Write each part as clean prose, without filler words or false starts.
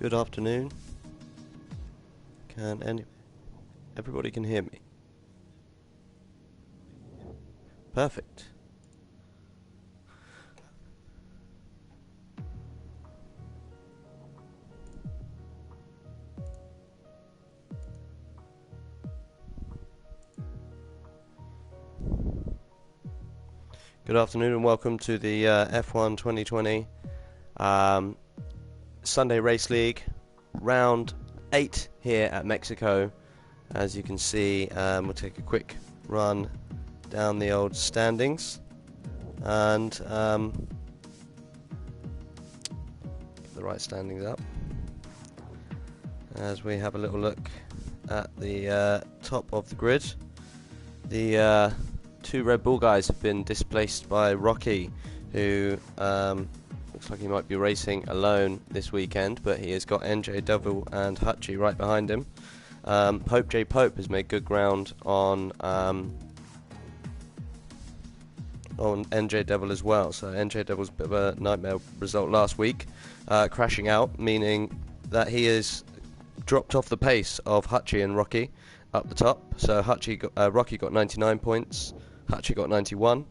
Good afternoon. Everybody can hear me? Perfect. Good afternoon and welcome to the F1 2020 Sunday Race League round 8 here at Mexico. As you can see, we'll take a quick run down the old standings and get the right standings up as we have a little look at the top of the grid. The two Red Bull guys have been displaced by Rocky, who looks like he might be racing alone this weekend, but he has got NJ Devil and Hutchie right behind him. Pope J Pope has made good ground on NJ Devil as well. So NJ Devil's a bit of a nightmare result last week, crashing out, meaning that he has dropped off the pace of Hutchie and Rocky up the top. So Rocky got 99 points, Hutchie got 91,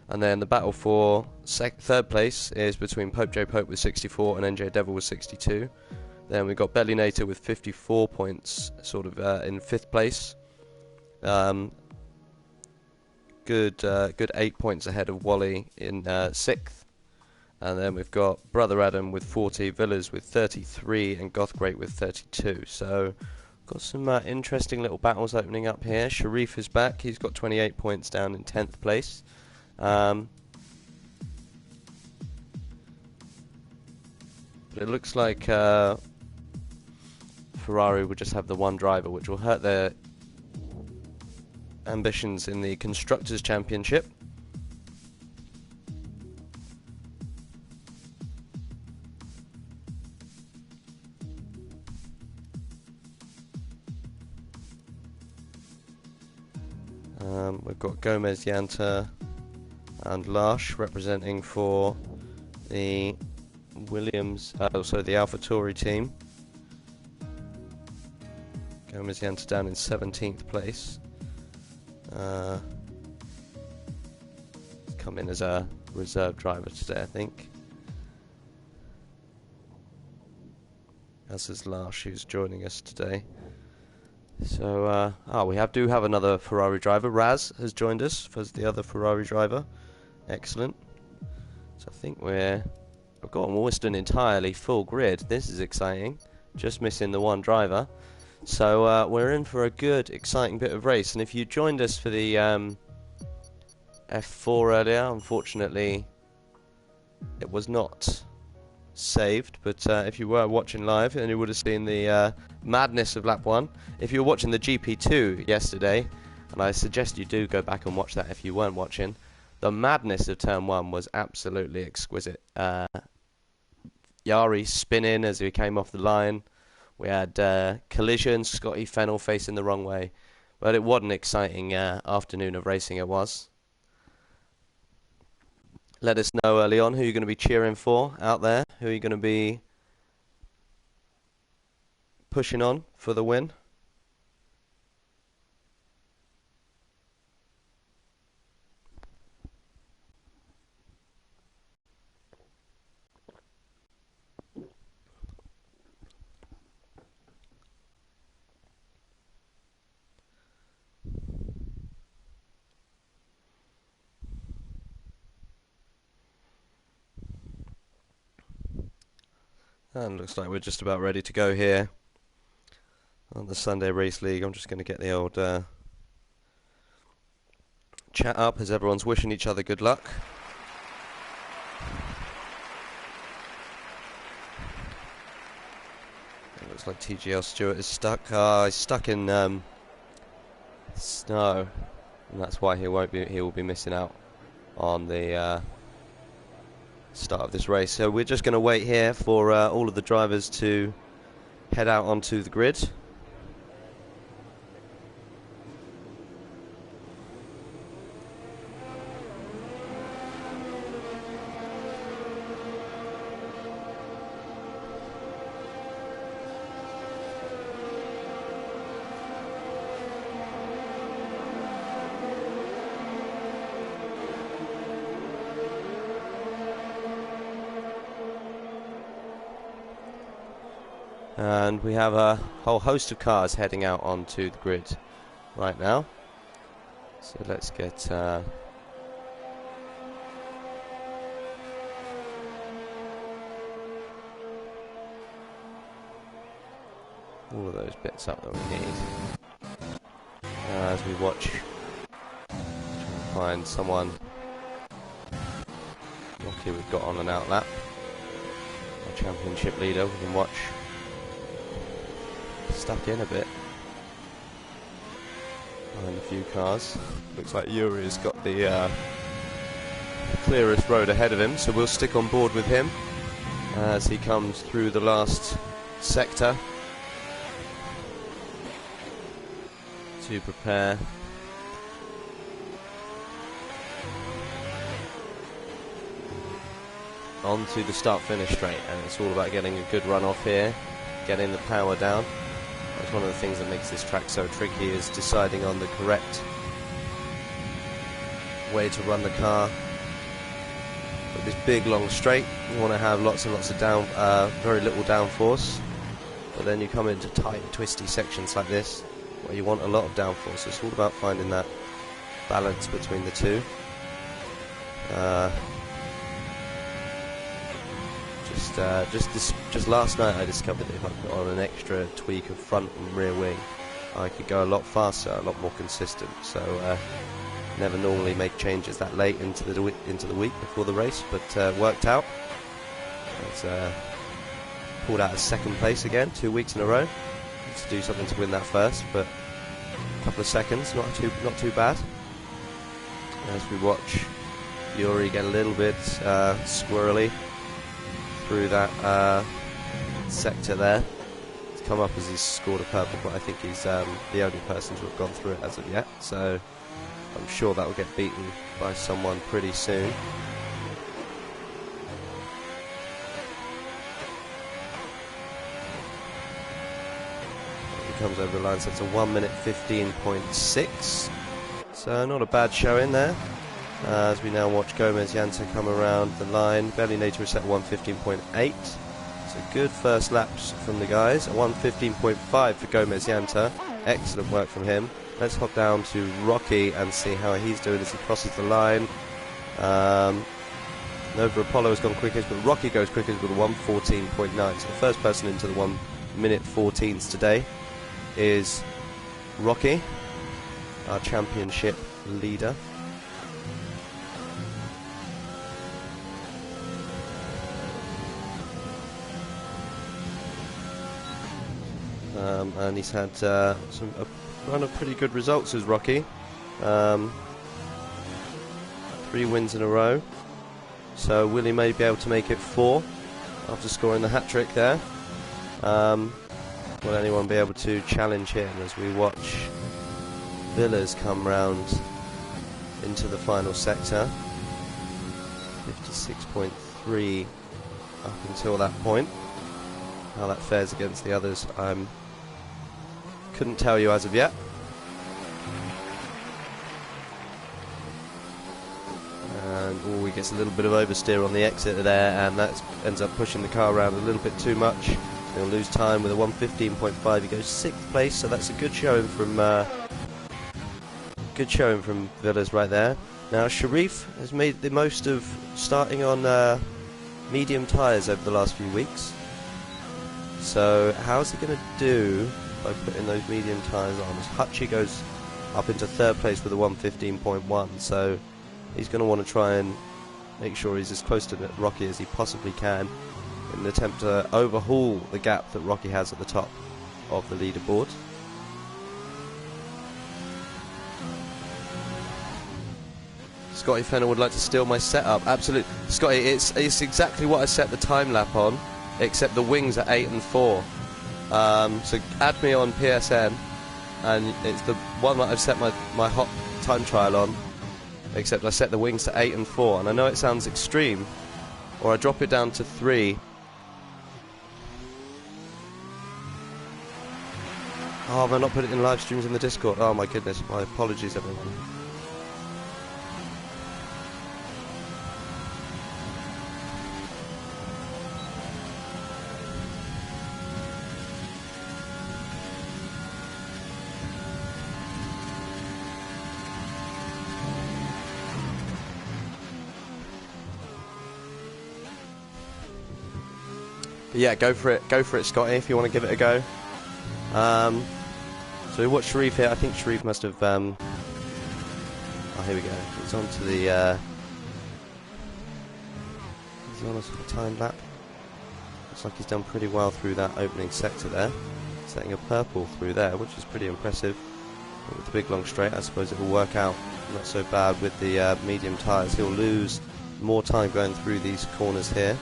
and then the battle for third place is between Pope J Pope with 64 and NJ Devil with 62. Then we've got Bellinator with 54 points, sort of in fifth place. Good 8 points ahead of Wally in sixth. And then we've got Brother Adam with 40, Villas with 33, and Goth Great with 32. So got some interesting little battles opening up here. Sharif is back. He's got 28 points down in 10th place. But it looks like Ferrari will just have the one driver, which will hurt their ambitions in the Constructors' Championship. We've got Gomez, Yanta and Lash representing for the Williams, also the AlphaTauri team. Gomez, Yanta down in 17th place. He's come in as a reserve driver today, I think. As is Lash, who's joining us today. So, we do have another Ferrari driver. Raz has joined us as the other Ferrari driver. Excellent. So I think I've got almost an entirely full grid. This is exciting. Just missing the one driver. So we're in for a good, exciting bit of race. And if you joined us for the F4 earlier, unfortunately, it was not saved. But if you were watching live, then you would have seen the madness of lap 1. If you were watching the GP2 yesterday, and I suggest you do go back and watch that if you weren't watching, the madness of turn 1 was absolutely exquisite. Yari spinning as he came off the line. We had collisions, Scotty Fennell facing the wrong way. But what an exciting afternoon of racing it was. Let us know early on who you're going to be cheering for out there. Who are you going to be pushing on for the win? And looks like we're just about ready to go here on the Sunday Race League. I'm just going to get the old chat up as everyone's wishing each other good luck. It looks like TGL Stewart is stuck. He's stuck in snow, and that's why he will be missing out on the start of this race. So we're just going to wait here for all of the drivers to head out onto the grid. And we have a whole host of cars heading out onto the grid right now. So let's get all of those bits up that we need. As we watch, try and find someone. Rocky, we've got on an out lap. Our championship leader, we can watch. Stuck in a bit behind a few cars. Looks like Yuri's got the clearest road ahead of him, so we'll stick on board with him as he comes through the last sector to prepare onto the start-finish straight, and it's all about getting a good run off here, getting the power down. That's one of the things that makes this track so tricky, is deciding on the correct way to run the car. But this big long straight, you want to have lots and lots of very little downforce. But then you come into tight, twisty sections like this, where you want a lot of downforce. So it's all about finding that balance between the two. Just last night I discovered that if I put on an extra tweak of front and rear wing, I could go a lot faster, a lot more consistent. So never normally make changes that late into the week before the race, but worked out. Pulled out a second place again, 2 weeks in a row. Need to do something to win that first, but a couple of seconds, not too bad. As we watch Yuri get a little bit squirrely through that sector there. It's come up as he's scored a purple, but I think he's the only person to have gone through it as of yet, so I'm sure that will get beaten by someone pretty soon. He comes over the line, so it's a 1 minute 15.6, so not a bad showing there. As we now watch Gomez Yanta come around the line. Belly Nature is set at 1:15.8. So good first laps from the guys. A 1:15.5 for Gomez Yanta. Excellent work from him. Let's hop down to Rocky and see how he's doing as he crosses the line. Nova Apollo has gone quickest, but Rocky goes quickest with a 1:14.9. So the first person into the 1 minute 14s today is Rocky, our championship leader. And he's had a run of pretty good results as Rocky. 3 wins in a row. So will he may be able to make it 4 after scoring the hat-trick there? Will anyone be able to challenge him as we watch Villas come round into the final sector? 56.3 up until that point. How that fares against the others, couldn't tell you as of yet. And he gets a little bit of oversteer on the exit there, and that ends up pushing the car around a little bit too much. He'll lose time with a 1:15.5. He goes 6th place, so that's a good showing from Villas right there. Now Sharif has made the most of starting on medium tyres over the last few weeks. So how's he going to do by putting those medium tyres on? Hutchie goes up into 3rd place with a 1:15.1, so he's going to want to try and make sure he's as close to Rocky as he possibly can in an attempt to overhaul the gap that Rocky has at the top of the leaderboard. Scotty Fenner would like to steal my setup. Absolutely, Scotty, it's exactly what I set the time lap on, except the wings are 8 and 4. So add me on PSN, and it's the one that I've set my hot time trial on, except I set the wings to 8 and 4. And I know it sounds extreme, or I drop it down to 3. Oh, have I not put it in live streams in the Discord? Oh my goodness, my apologies everyone. But yeah, go for it, Scotty, if you want to give it a go. So we watched Sharif here. I think Sharif must have. Oh, here we go. He's on to the. He's on a sort of time lap. Looks like he's done pretty well through that opening sector there, setting a purple through there, which is pretty impressive. But with the big long straight, I suppose it will work out not so bad with the medium tyres. He'll lose more time going through these corners here.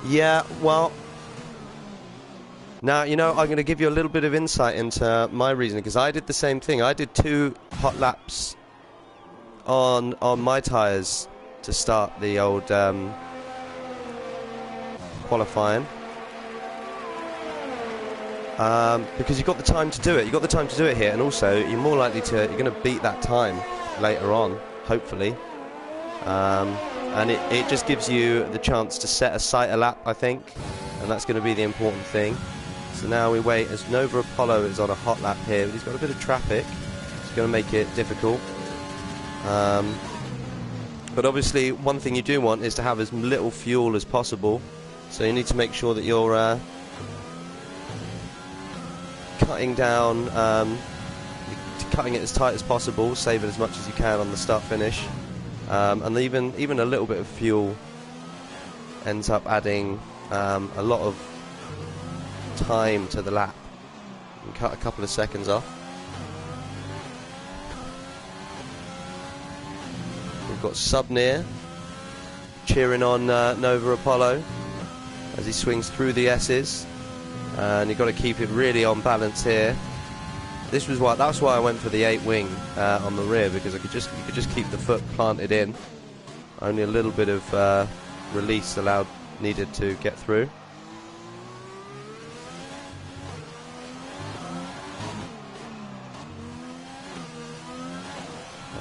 Yeah, well, now, you know, I'm going to give you a little bit of insight into my reasoning, because I did the same thing. I did 2 hot laps on my tyres to start the old qualifying. Because you've got the time to do it. You've got the time to do it here, and also you're more likely to, you're going to beat that time later on, hopefully. And it just gives you the chance to set a sighter lap, I think, and that's going to be the important thing. So now we wait as Nova Apollo is on a hot lap here, but he's got a bit of traffic. It's going to make it difficult. But obviously, one thing you do want is to have as little fuel as possible. So you need to make sure that you're cutting down, cutting it as tight as possible, save it as much as you can on the start-finish. And even a little bit of fuel ends up adding a lot of time to the lap. You can cut a couple of seconds off. We've got Subnear cheering on Nova Apollo as he swings through the S's, and you've got to keep it really on balance here. That's why I went for the 8 wing on the rear, because you could just keep the foot planted in. Only a little bit of release needed to get through.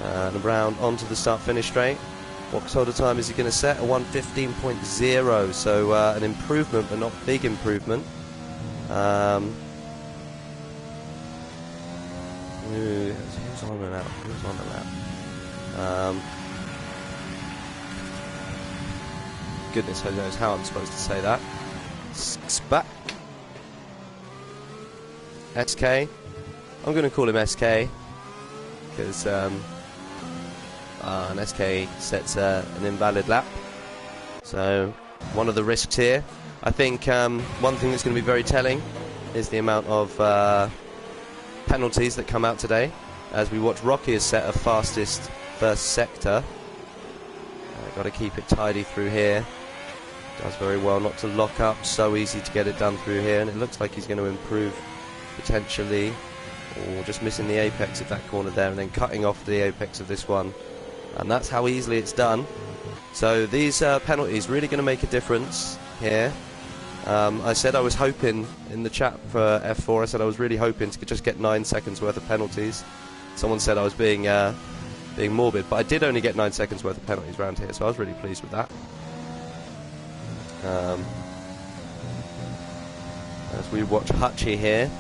And around onto the start-finish straight. What sort of time is he going to set? A 1:15.0, so an improvement, but not big improvement. Who's on and out? Who's on the lap? Goodness knows how I'm supposed to say that. Spack. SK. I'm going to call him SK because an SK sets an invalid lap. So one of the risks here. I think one thing that's going to be very telling is the amount of penalties that come out today, as we watch Rocky has set a fastest first sector. Got to keep it tidy through here. Does very well not to lock up, so easy to get it done through here, and it looks like he's going to improve potentially, or just missing the apex of that corner there and then cutting off the apex of this one, and that's how easily it's done. So these penalties really going to make a difference here. I said I was hoping in the chat for F4, I said I was really hoping to just get 9 seconds worth of penalties. Someone said I was being morbid, but I did only get 9 seconds worth of penalties around here, so I was really pleased with that. As we watch Hutchie here,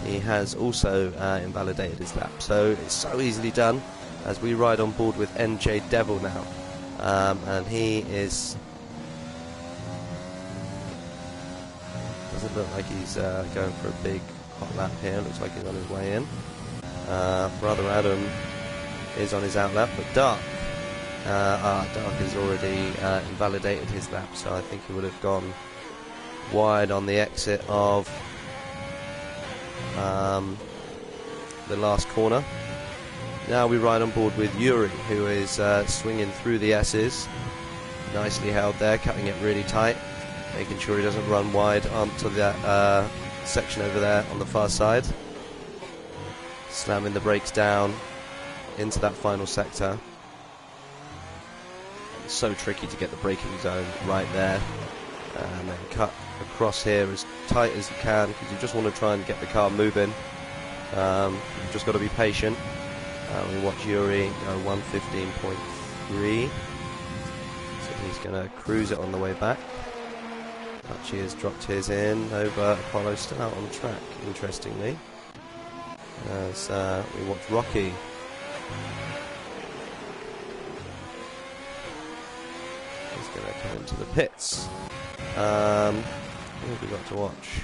he has also invalidated his lap, so it's so easily done as we ride on board with NJ Devil now, and he is... doesn't look like he's going for a big hot lap here. Looks like he's on his way in. Brother Adam is on his out lap, but Dark has already invalidated his lap, so I think he would have gone wide on the exit of the last corner. Now we ride on board with Yuri, who is swinging through the S's. Nicely held there, cutting it really tight, making sure he doesn't run wide onto that section over there on the far side. Slamming the brakes down into that final sector. It's so tricky to get the braking zone right there, and then cut across here as tight as you can, because you just want to try and get the car moving. You've just got to be patient. We watch Yuri go 1:15.3, so he's going to cruise it on the way back. Hutchie has dropped his in over Apollo, still out on track, interestingly. As we watch Rocky. He's going to come into the pits. Who have we got to watch?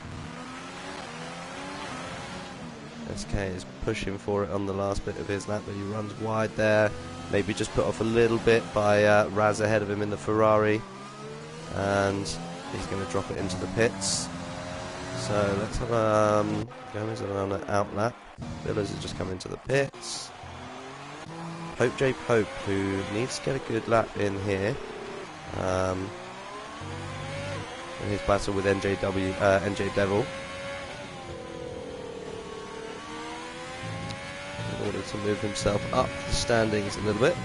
SK is pushing for it on the last bit of his lap, but he runs wide there. Maybe just put off a little bit by Raz ahead of him in the Ferrari. And he's going to drop it into the pits. So let's have Gomez on an out lap. Villas has just come into the pits. Pope J. Pope, who needs to get a good lap in here. In his battle with NJ Devil. In order to move himself up the standings a little bit.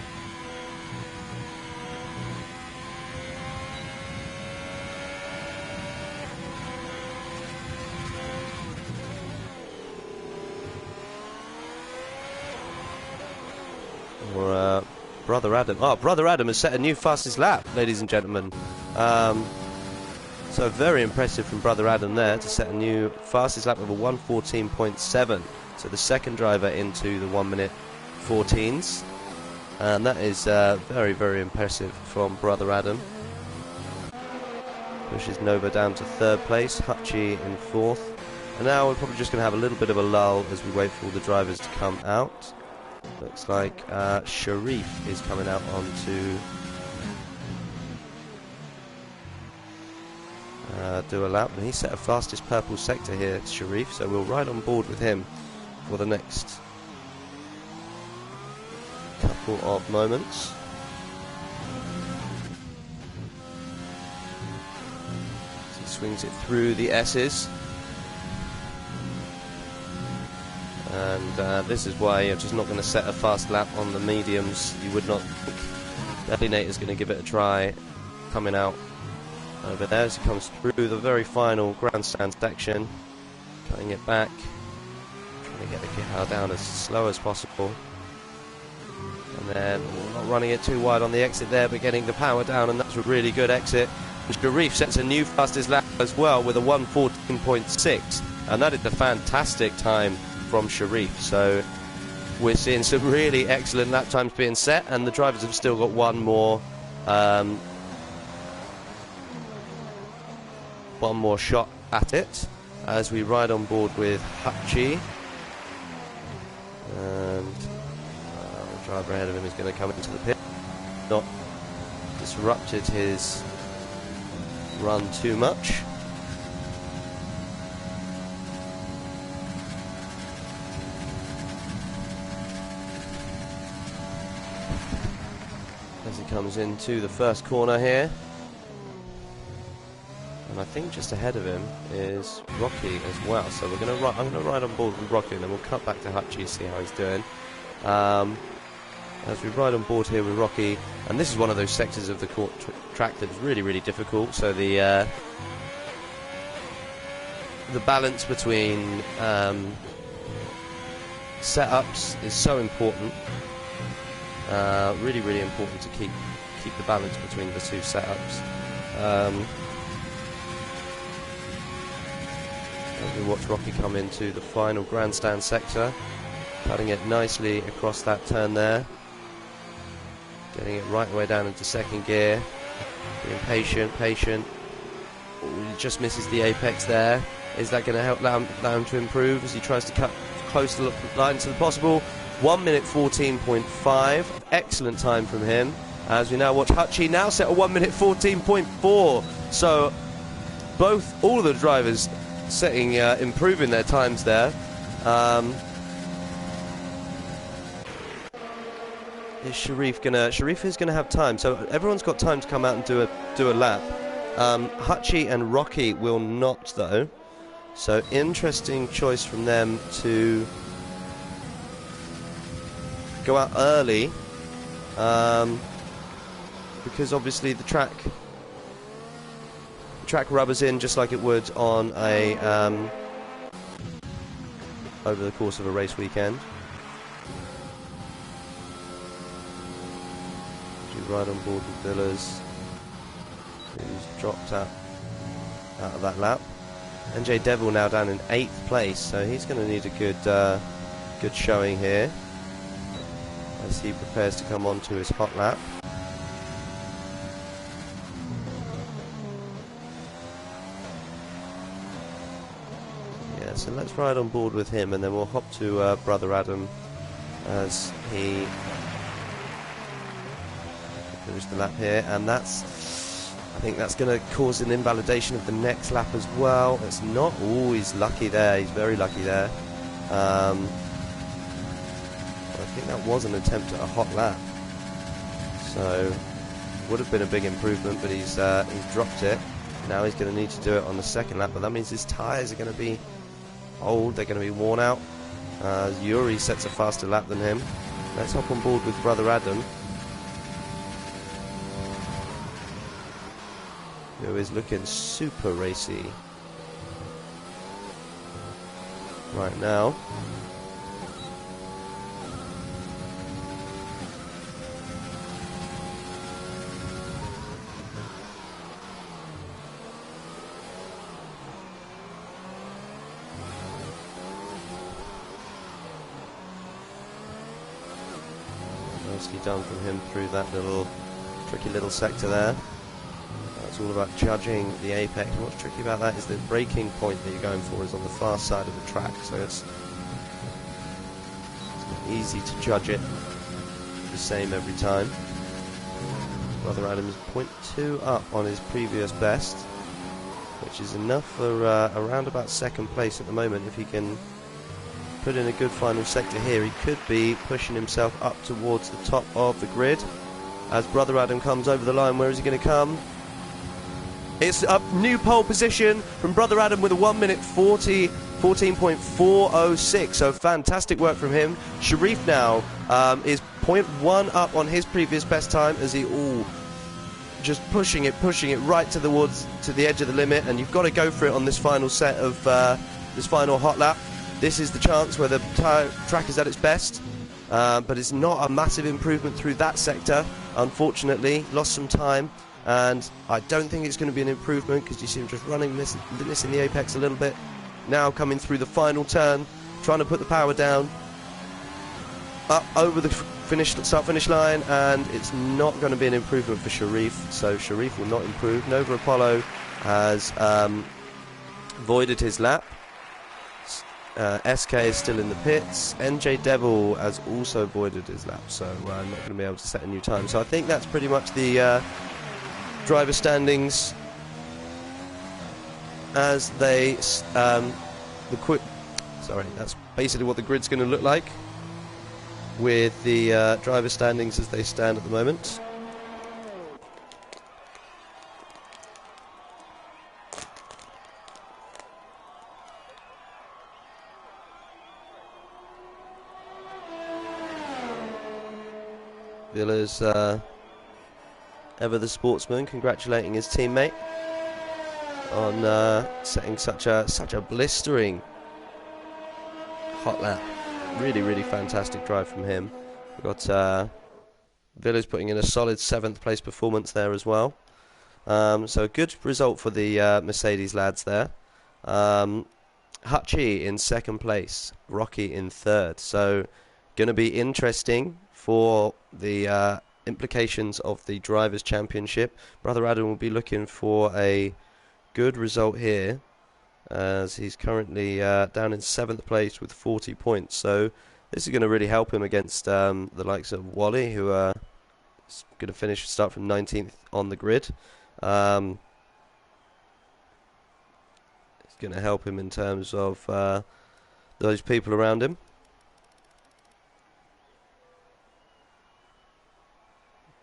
Or Brother Adam. Oh, Brother Adam has set a new fastest lap, ladies and gentlemen. So very impressive from Brother Adam there to set a new fastest lap of a 1:14.7. So the second driver into the 1 minute 14s. And that is very, very impressive from Brother Adam. Pushes Nova down to third place, Hutchie in fourth. And now we're probably just going to have a little bit of a lull as we wait for all the drivers to come out. Looks like Sharif is coming out onto do a lap, and he set a fastest purple sector here, Sharif, so we'll ride on board with him for the next couple of moments. He swings it through the S's. And this is why you're just not going to set a fast lap on the mediums. You would not think Delinator's going to give it a try coming out over there as he comes through the very final grandstand section, cutting it back, trying to get the Kihao down as slow as possible, and then not running it too wide on the exit there, but getting the power down, and that's a really good exit. And Sharif sets a new fastest lap as well with a 1:14.6, and that is a fantastic time from Sharif. So we're seeing some really excellent lap times being set, and the drivers have still got one more shot at it as we ride on board with Hutchie, and the driver ahead of him is going to come into the pit. Not disrupted his run too much. As he comes into the first corner here. And I think just ahead of him is Rocky as well. So I'm going to ride on board with Rocky, and then we'll cut back to Hutchie, see how he's doing. As we ride on board here with Rocky, and this is one of those sectors of the track that's really, really difficult. So the balance between setups is so important. Really, really important to keep the balance between the two setups. As we watch Rocky come into the final grandstand sector, cutting it nicely across that turn there, getting it right the way down into second gear, being patient. Ooh, he just misses the apex there. Is that going to help allow him to improve as he tries to cut close to the line as possible? 1:14.5, excellent time from him. As we now watch Hutchie now set a 1:14.4. So all of the drivers improving their times there. Is Sharif is gonna have time, so everyone's got time to come out and do a lap. Hutchie and Rocky will not though, so interesting choice from them to go out early, because obviously the track rubbers in just like it would on a over the course of a race weekend. You ride on board with Villas, who's dropped out out of that lap. NJ Devil now down in 8th place, so he's going to need a good showing here as he prepares to come on to his hot lap. Yeah, so let's ride on board with him, and then we'll hop to Brother Adam as he finishes the lap here, and I think that's going to cause an invalidation of the next lap as well. It's not always lucky there. He's very lucky there. I think that was an attempt at a hot lap, so would have been a big improvement, but he's dropped it. Now he's going to need to do it on the second lap, but that means his tyres are going to be old. They're going to be worn out. Yuri sets a faster lap than him. Let's hop on board with Brother Adam, who is looking super racy right now. Nicely done from him through that tricky little sector there. It's all about judging the apex. What's tricky about that is the braking point that you're going for is on the far side of the track, so it's not easy to judge it the same every time. Brother Adam is 0.2 up on his previous best, which is enough for around about second place at the moment. If he can put in a good final sector here, he could be pushing himself up towards the top of the grid. As Brother Adam comes over the line, where is he going to come? It's a new pole position from Brother Adam with a 1 minute 14.406, so fantastic work from him. Sharif now is 0.1 up on his previous best time, as he just pushing it right to the edge of the limit, and you've got to go for it on this final set of this final hot lap. This is the chance where the track is at its best, but it's not a massive improvement through that sector, unfortunately. Lost some time, and I don't think it's going to be an improvement because you see him just missing the apex a little bit. Now coming through the final turn, trying to put the power down, up over the start-finish line, and it's not going to be an improvement for Sharif, so Sharif will not improve. Nova Apollo has voided his lap. SK is still in the pits. NJ Devil has also voided his lap, so not going to be able to set a new time. So I think that's pretty much the driver standings as they that's basically what the grid's going to look like with the driver standings as they stand at the moment. Villa's ever the sportsman, congratulating his teammate on setting such a blistering hot lap. Really fantastic drive from him. We've got Villa's putting in a solid 7th place performance there as well. So a good result for the Mercedes lads there. Hutchie in 2nd place, Rocky in 3rd. So going to be interesting for the implications of the Drivers' Championship. Brother Adam will be looking for a good result here, as he's currently down in 7th place with 40 points. So this is going to really help him against the likes of Wally, who are going to start from 19th on the grid. It's going to help him in terms of those people around him.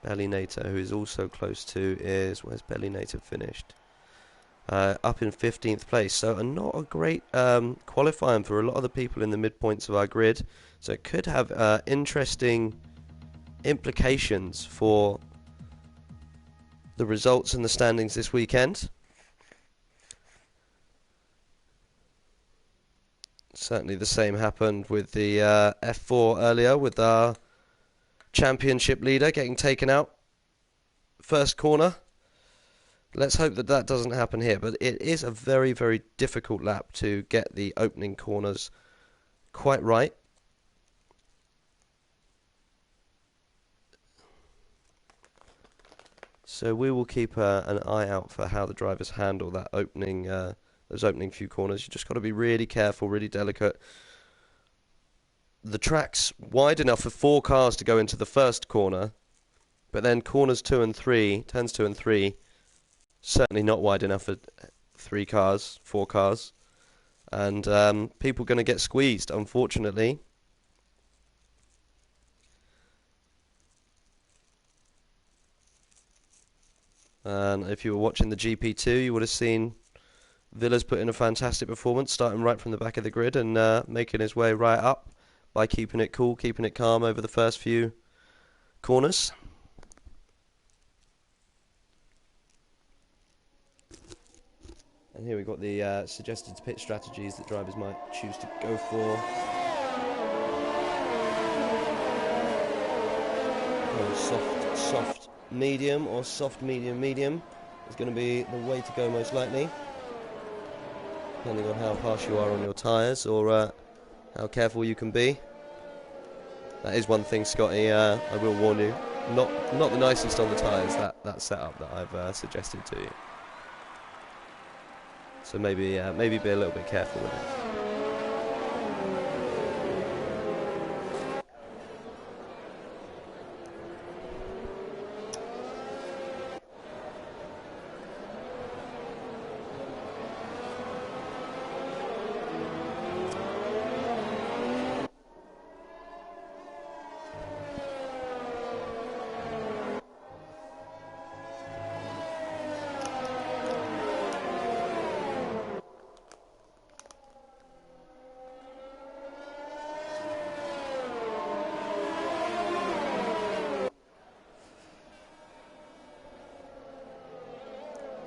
Bellinator, who is also close to, where's Bellinator finished? Up in 15th place, so not a great qualifying for a lot of the people in the midpoints of our grid, so it could have interesting implications for the results and the standings this weekend. Certainly the same happened with the F4 earlier, with our championship leader getting taken out first corner. Let's hope that that doesn't happen here, but it is a very, very difficult lap to get the opening corners quite right. So we will keep an eye out for how the drivers handle that opening, those opening few corners. You just got to be really careful, really delicate. The track's wide enough for 4 cars to go into the first corner, but then corners 2 and 3, turns 2 and 3, certainly not wide enough for 4 cars, and people are going to get squeezed, unfortunately. And if you were watching the GP2, you would have seen Villa's put in a fantastic performance, starting right from the back of the grid and making his way right up by keeping it cool, keeping it calm over the first few corners. And here we've got the suggested pit strategies that drivers might choose to go for. Soft medium or soft medium is going to be the way to go most likely, depending on how harsh you are on your tyres or how careful you can be. That is one thing, Scotty, I will warn you, not the nicest on the tyres, that setup that I've suggested to you. So maybe be a little bit careful with it.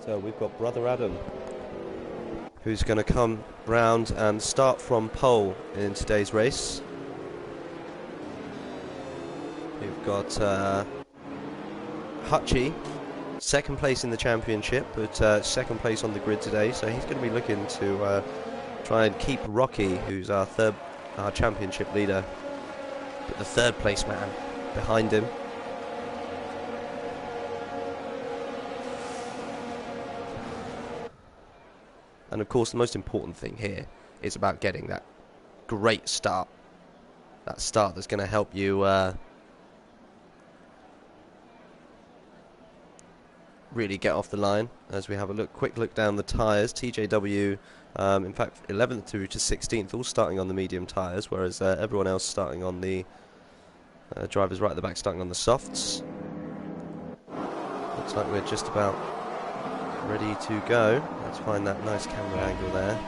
So we've got Brother Adam, who's going to come round and start from pole in today's race. We've got Hutchie, second place in the championship, but second place on the grid today. So he's going to be looking to try and keep Rocky, who's our championship leader, but the third place man behind him. And of course, the most important thing here is about getting that great start. That start that's going to help you really get off the line. As we have a quick look down the tyres, TJW, in fact, 11th through to 16th, all starting on the medium tyres, whereas everyone else starting on the drivers right at the back starting on the softs. Looks like we're just about ready to go. Let's find that nice camera angle there.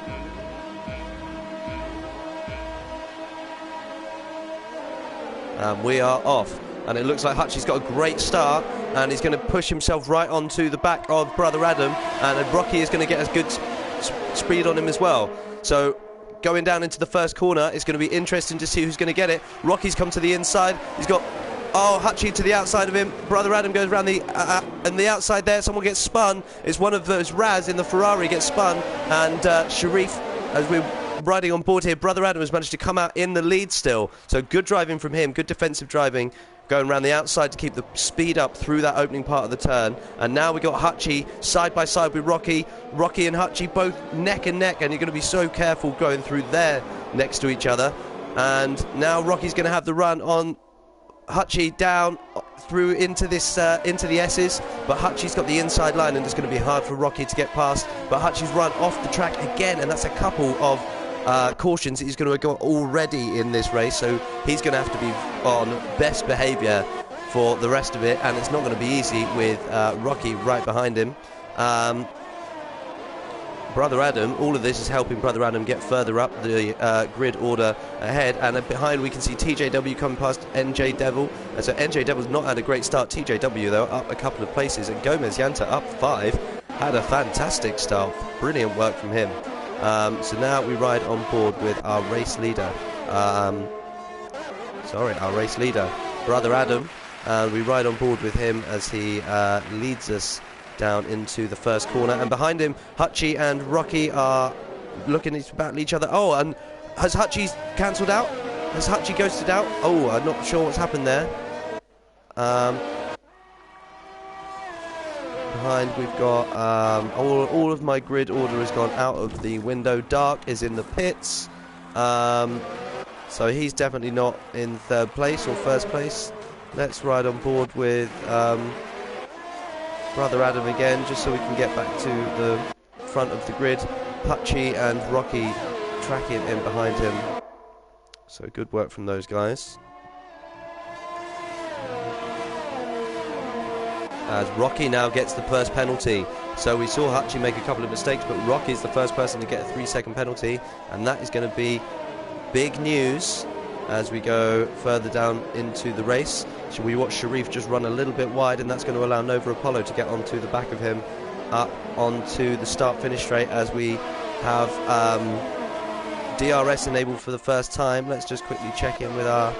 And we are off. And it looks like Hutchie's got a great start, and he's going to push himself right onto the back of Brother Adam, and Rocky is going to get a good speed on him as well. So going down into the first corner, it's going to be interesting to see who's going to get it. Rocky's come to the inside. He's got Hutchie to the outside of him. Brother Adam goes around and the outside there. Someone gets spun. It's one of those Raz in the Ferrari gets spun, and Sharif, as we're riding on board here, Brother Adam has managed to come out in the lead still. So good driving from him, good defensive driving, going around the outside to keep the speed up through that opening part of the turn. And now we got Hutchie side by side with Rocky. Rocky and Hutchie both neck and neck, and you're going to be so careful going through there next to each other. And now Rocky's going to have the run on Hutchie down through into this into the S's, but Hutchie's got the inside line, and it's going to be hard for Rocky to get past. But Hutchie's run off the track again, and that's a couple of cautions he's going to go already in this race, so he's going to have to be on best behaviour for the rest of it, and it's not going to be easy with Rocky right behind him. Brother Adam, all of this is helping Brother Adam get further up the grid order ahead, and behind we can see TJW coming past NJ Devil. So NJ Devil's not had a great start. TJW though up a couple of places, and Gomez Yanta up 5, had a fantastic start. Brilliant work from him. So now we ride on board with our race leader. Our race leader, Brother Adam. We ride on board with him as he leads us down into the first corner, and behind him Hutchie and Rocky are looking to battle each other. Oh, and has Hutchie cancelled out? Has Hutchie ghosted out? Oh, I'm not sure what's happened there. Behind we've got all of my grid order has gone out of the window. Dark is in the pits, so he's definitely not in third place or first place. Let's ride on board with Brother Adam again, just so we can get back to the front of the grid. Hutchie and Rocky tracking in behind him, so good work from those guys. As Rocky now gets the first penalty. So we saw Hutchie make a couple of mistakes, but Rocky's the first person to get a 3-second penalty, and that is going to be big news as we go further down into the race. So we watch Sharif just run a little bit wide, and that's going to allow Nova Apollo to get onto the back of him, up onto the start-finish straight, as we have DRS enabled for the first time. Let's just quickly check in with our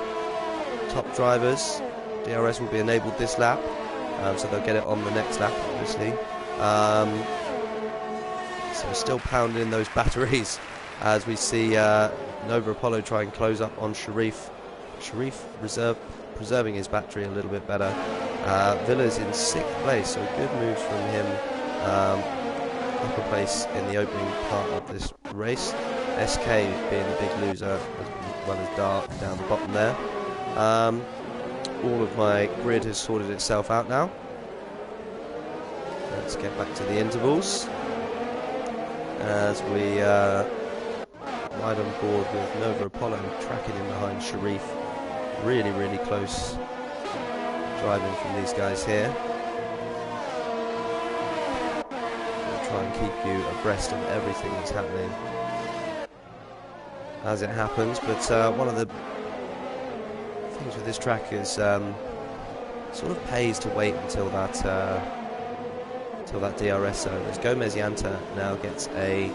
top drivers. DRS will be enabled this lap. So they'll get it on the next lap, obviously. So still pounding those batteries as we see Nova Apollo try and close up on Sharif. Sharif preserving his battery a little bit better. Villa's in 6th place, so good moves from him. Upper place in the opening part of this race. SK being the big loser, as well as Dark down the bottom there. All of my grid has sorted itself out now. Let's get back to the intervals as we ride on board with Nova Apollo tracking in behind Sharif. Really, really close driving from these guys here. We'll try and keep you abreast of everything that's happening as it happens, but one of the things with this track is sort of pays to wait until that DRS zone. As Gomez Yanta now gets a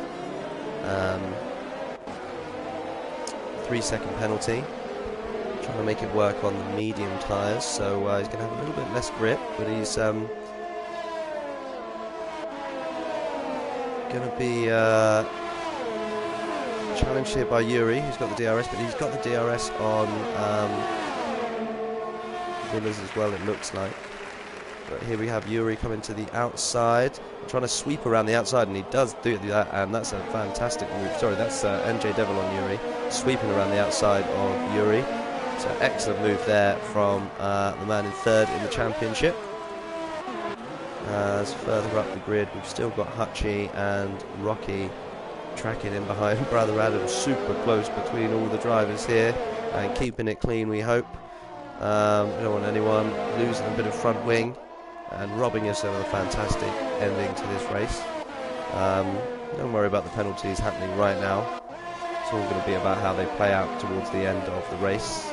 3-second penalty, trying to make it work on the medium tyres, so he's going to have a little bit less grip, but he's going to be challenged here by Yuri, who's got the DRS, but he's got the DRS on Villas as well, it looks like. But here we have Yuri coming to the outside, trying to sweep around the outside, and he does do that, and that's a fantastic move. Sorry, that's NJ Devil on Yuri, sweeping around the outside of Yuri. So excellent move there from the man in 3rd in the championship. As further up the grid, we've still got Hutchie and Rocky tracking in behind Brother Adam, super close between all the drivers here, and keeping it clean, we hope. We don't want anyone losing a bit of front wing and robbing us of a fantastic ending to this race. Don't worry about the penalties happening right now. It's all going to be about how they play out towards the end of the race.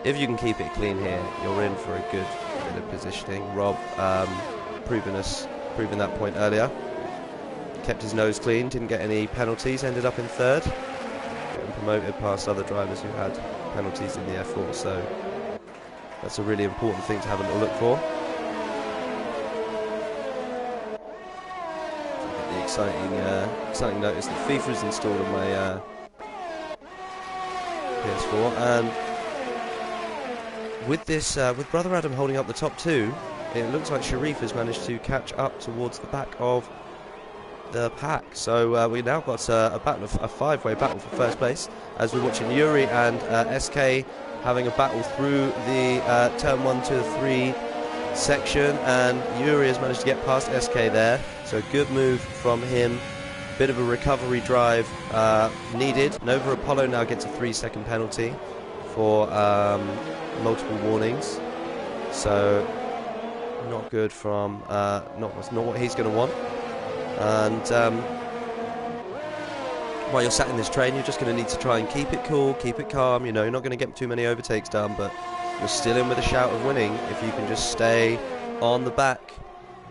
If you can keep it clean here, you're in for a good bit of positioning. Rob proving that point earlier. Kept his nose clean, didn't get any penalties, ended up in 3rd. Getting promoted past other drivers who had penalties in the F4, so that's a really important thing to have a little look for. The exciting notice that FIFA's installed on my PS4, and with this, with Brother Adam holding up the top 2, it looks like Sharif has managed to catch up towards the back of the pack. So we now got a 5-way battle for first place, as we're watching Yuri and SK having a battle through the turn 1 to 3 section, and Yuri has managed to get past SK there, so good move from him. Bit of a recovery drive needed. Nova Apollo now gets a 3-second penalty for multiple warnings, so not good from not what he's going to want. And while you're sat in this train, you're just going to need to try and keep it cool, keep it calm. You know, you're not going to get too many overtakes done, but you're still in with a shout of winning if you can just stay on the back.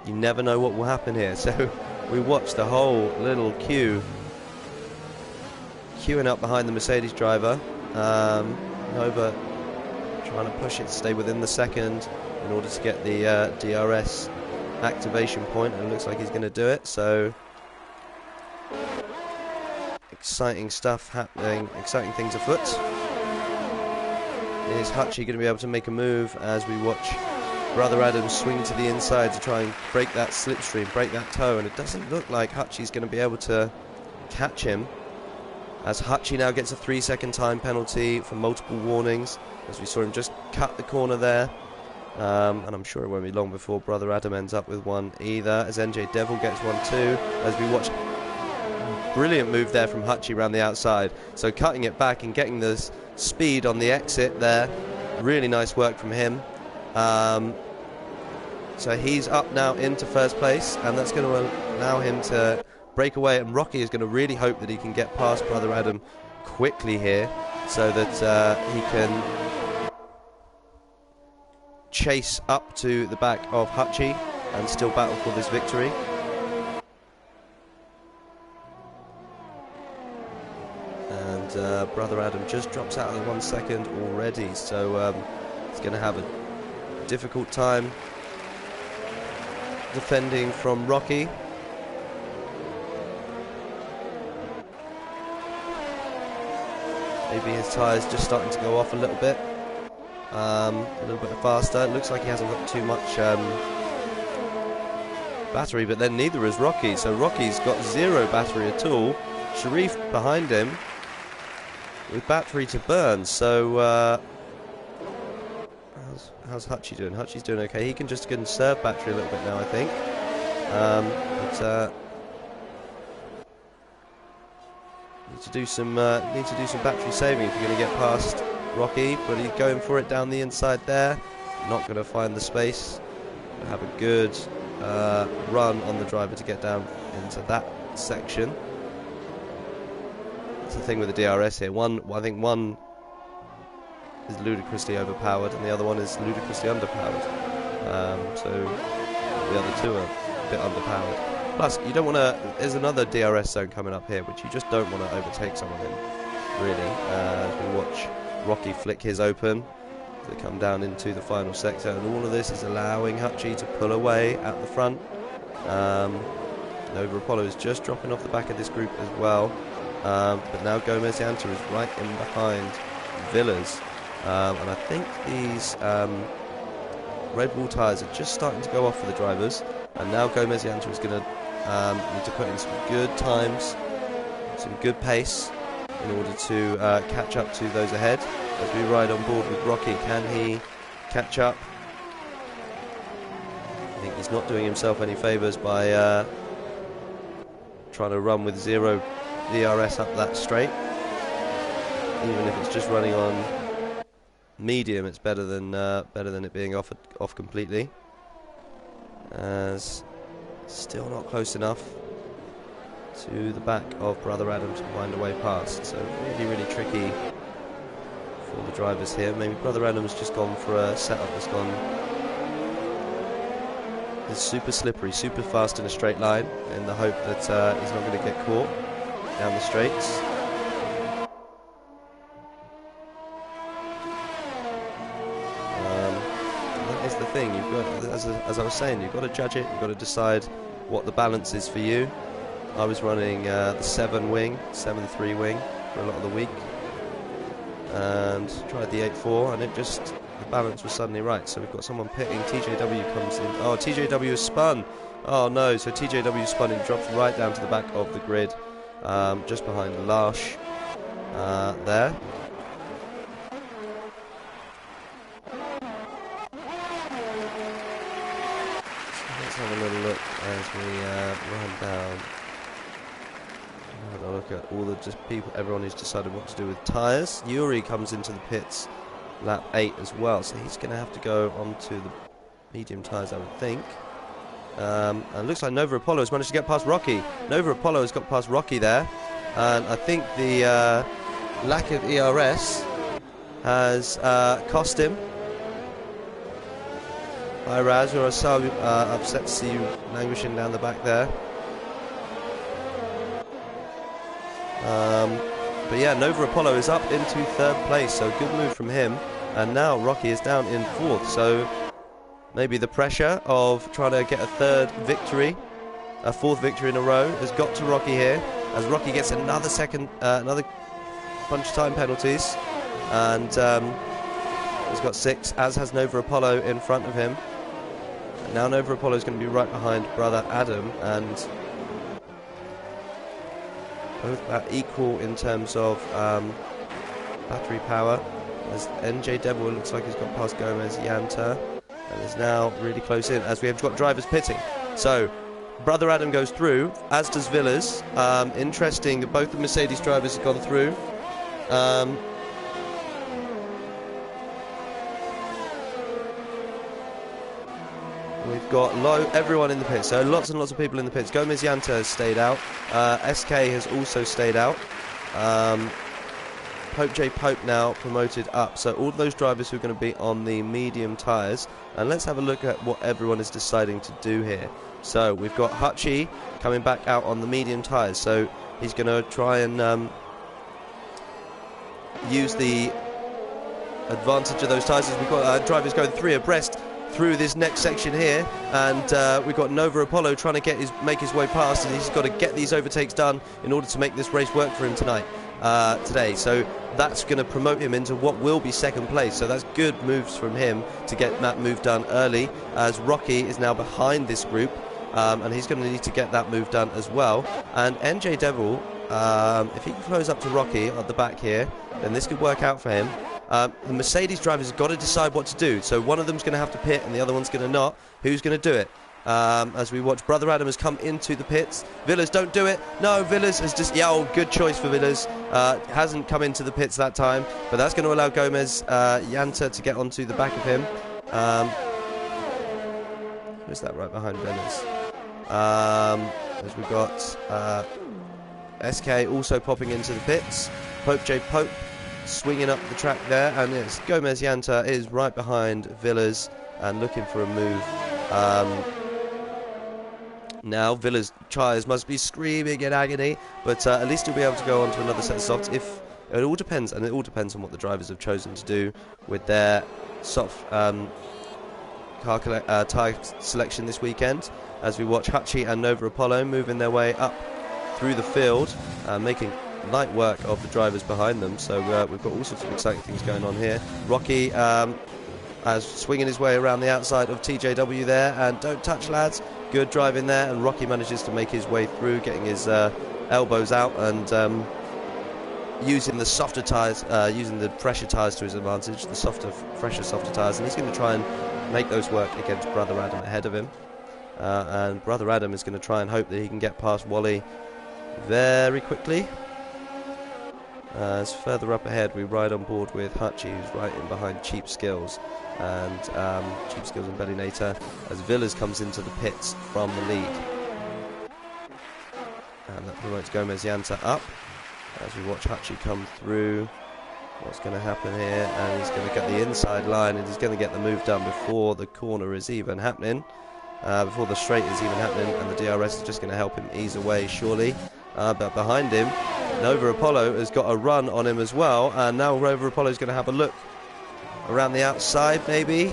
You never know what will happen here. So we watched the whole little queuing up behind the Mercedes driver. Nova trying to push it to stay within the second in order to get the DRS activation point, and it looks like he's going to do it. So exciting stuff happening, exciting things afoot. Is Hutchie going to be able to make a move as we watch Brother Adam swing to the inside to try and break that slipstream, break that toe, and it doesn't look like Hutchie's going to be able to catch him, as Hutchie now gets a 3-second time penalty for multiple warnings, as we saw him just cut the corner there. And I'm sure it won't be long before Brother Adam ends up with one either, as NJ Devil gets one too, as we watch. Brilliant move there from Hutchie around the outside, so cutting it back and getting the speed on the exit there. Really nice work from him. So he's up now into first place, and that's going to allow him to break away, and Rocky is going to really hope that he can get past Brother Adam quickly here, so that he can chase up to the back of Hutchie and still battle for this victory. And Brother Adam just drops out of the 1 second already, so he's going to have a difficult time defending from Rocky. Maybe his tyres just starting to go off a little bit faster. It looks like he hasn't got too much battery, but then neither is Rocky, so Rocky's got 0 battery at all. Sharif behind him with battery to burn, so how's Hutchie doing? Hutchie's doing okay. He can just conserve battery a little bit now, I think. Need to do some battery saving if you're going to get past Rocky, but he's going for it down the inside there. Not going to find the space. Have a good run on the driver to get down into that section. That's the thing with the DRS here. I think one is ludicrously overpowered and the other one is ludicrously underpowered. So the other two are a bit underpowered. Plus, you don't want to. There's another DRS zone coming up here, which you just don't want to overtake someone in, really. As we watch Rocky flick his open to come down into the final sector, and all of this is allowing Hutchie to pull away at the front. Nova Apollo is just dropping off the back of this group as well, but now Gomez Yanta is right in behind Villas, and I think these Red Bull tyres are just starting to go off for the drivers, and now Gomez Yanta is going to need to put in some good times, some good pace in order to catch up to those ahead. As we ride on board with Rocky, can he catch up? I think he's not doing himself any favours by trying to run with 0 DRS up that straight. Even if it's just running on medium, it's better than it being off completely. As still not close enough to the back of Brother Adam to find a way past. So really tricky for the drivers here. Maybe Brother Adam's just gone for a setup that's gone. It's super slippery, super fast in a straight line, in the hope that he's not going to get caught down the straights. That is the thing. You've got, as I was saying, you've got to judge it. You've got to decide what the balance is for you. I was running the 7-3 wing for a lot of the week, and tried the 8-4, and the balance was suddenly right. So we've got someone pitting. TJW comes in. Oh, TJW is spun. Oh no, so TJW spun and drops right down to the back of the grid, just behind Larsh there. So let's have a little look as we run down. Have a look at all the people, everyone who's decided what to do with tyres. Yuri comes into the pits lap 8 as well, so he's going to have to go onto the medium tyres, I would think. And it looks like Nova Apollo has managed to get past Rocky. Nova Apollo has got past Rocky there, and I think the lack of ERS has cost him. Hi Raz, we're so upset to see you languishing down the back there. But yeah, Nova Apollo is up into 3rd place, so good move from him. And now Rocky is down in 4th, so maybe the pressure of trying to get a fourth victory in a row has got to Rocky here, as Rocky gets another bunch of time penalties, and he's got 6, as has Nova Apollo in front of him. And now Nova Apollo is going to be right behind brother Adam, and both about equal in terms of battery power, as NJ Devil looks like he's got past Gomez Yanta, and is now really close in, as we have got drivers pitting. So brother Adam goes through, as does Villas. Interesting that both the Mercedes drivers have gone through. We've got everyone in the pits, so lots and lots of people in the pits. Gomez Yanta has stayed out. SK has also stayed out. Pope J Pope now promoted up. So all those drivers who are going to be on the medium tyres. And let's have a look at what everyone is deciding to do here. So we've got Hutchie coming back out on the medium tyres. So he's going to try and use the advantage of those tyres. We've got drivers going 3 abreast through this next section here, and we've got Nova Apollo trying to make his way past, and he's got to get these overtakes done in order to make this race work for him today. So that's going to promote him into what will be second place. So that's good moves from him to get that move done early, as Rocky is now behind this group, and he's going to need to get that move done as well. And NJ Devil, if he can close up to Rocky at the back here, then this could work out for him. The Mercedes drivers have got to decide what to do. So one of them's going to have to pit and the other one's going to not. Who's going to do it? As we watch, brother Adam has come into the pits. Villas, don't do it. No, Villas has just... Yeah, oh, good choice for Villas. Hasn't come into the pits that time, but that's going to allow Gomez Yanta to get onto the back of him. Who's that right behind Villas? As we've got SK also popping into the pits. Pope J Pope swinging up the track there, and it's Gomez Yanta is right behind Villas and looking for a move. Now Villas' tyres must be screaming in agony, but at least he'll be able to go on to another set of softs. If it all depends, and it all depends on what the drivers have chosen to do with their soft tyre selection this weekend, as we watch Hutchie and Nova Apollo moving their way up through the field, making light work of the drivers behind them. So we've got all sorts of exciting things going on here. Rocky as swinging his way around the outside of TJW there, and don't touch, lads. Good driving there, and Rocky manages to make his way through, getting his elbows out and using the softer tyres, using the fresher tyres to his advantage, the fresher, softer tyres, and he's going to try and make those work against brother Adam ahead of him. And brother Adam is going to try and hope that he can get past Wally very quickly. As further up ahead, we ride on board with Hutchie, who's right in behind Cheap Skills, and Cheap Skills and Bellinator, as Villas comes into the pits from the lead. And that promotes Gomez Yanta up, as we watch Hutchie come through. What's going to happen here? And he's going to get the inside line, and he's going to get the move done before the corner is even happening, before the straight is even happening, and the DRS is just going to help him ease away, surely. But behind him, Nova Apollo has got a run on him as well, and now Nova Apollo is going to have a look around the outside, maybe.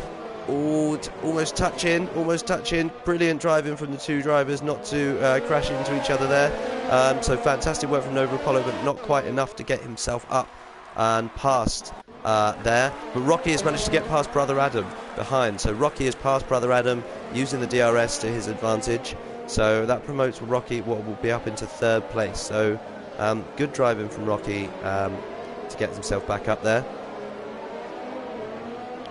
Ooh, almost touching. Brilliant driving from the two drivers not to crash into each other there. So fantastic work from Nova Apollo, but not quite enough to get himself up and past there. But Rocky has managed to get past brother Adam behind. So Rocky has passed brother Adam using the DRS to his advantage. So that promotes Rocky, what will be up into third place. So good driving from Rocky to get himself back up there.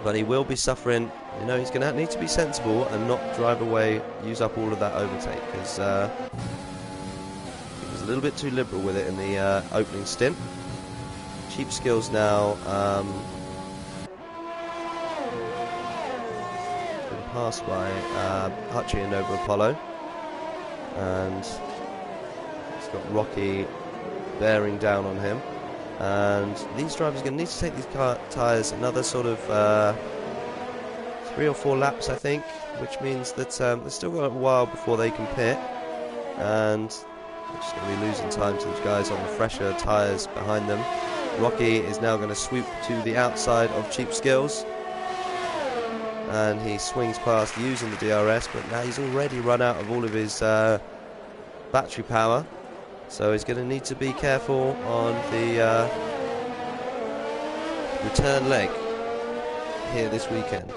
But he will be suffering. You know, he's going to need to be sensible and not drive away, use up all of that overtake, because he was a little bit too liberal with it in the opening stint. Cheap Skills now been passed by Hutchie and Nova Apollo. And it's got Rocky bearing down on him, and these drivers are going to need to take these tyres another sort of 3 or 4 laps, I think, which means that they've still got a while before they can pit, and they're just going to be losing time to the guys on the fresher tyres behind them. Rocky is now going to sweep to the outside of Cheap Skills, and he swings past using the DRS, but now he's already run out of all of his battery power, so he's going to need to be careful on the return leg here this weekend.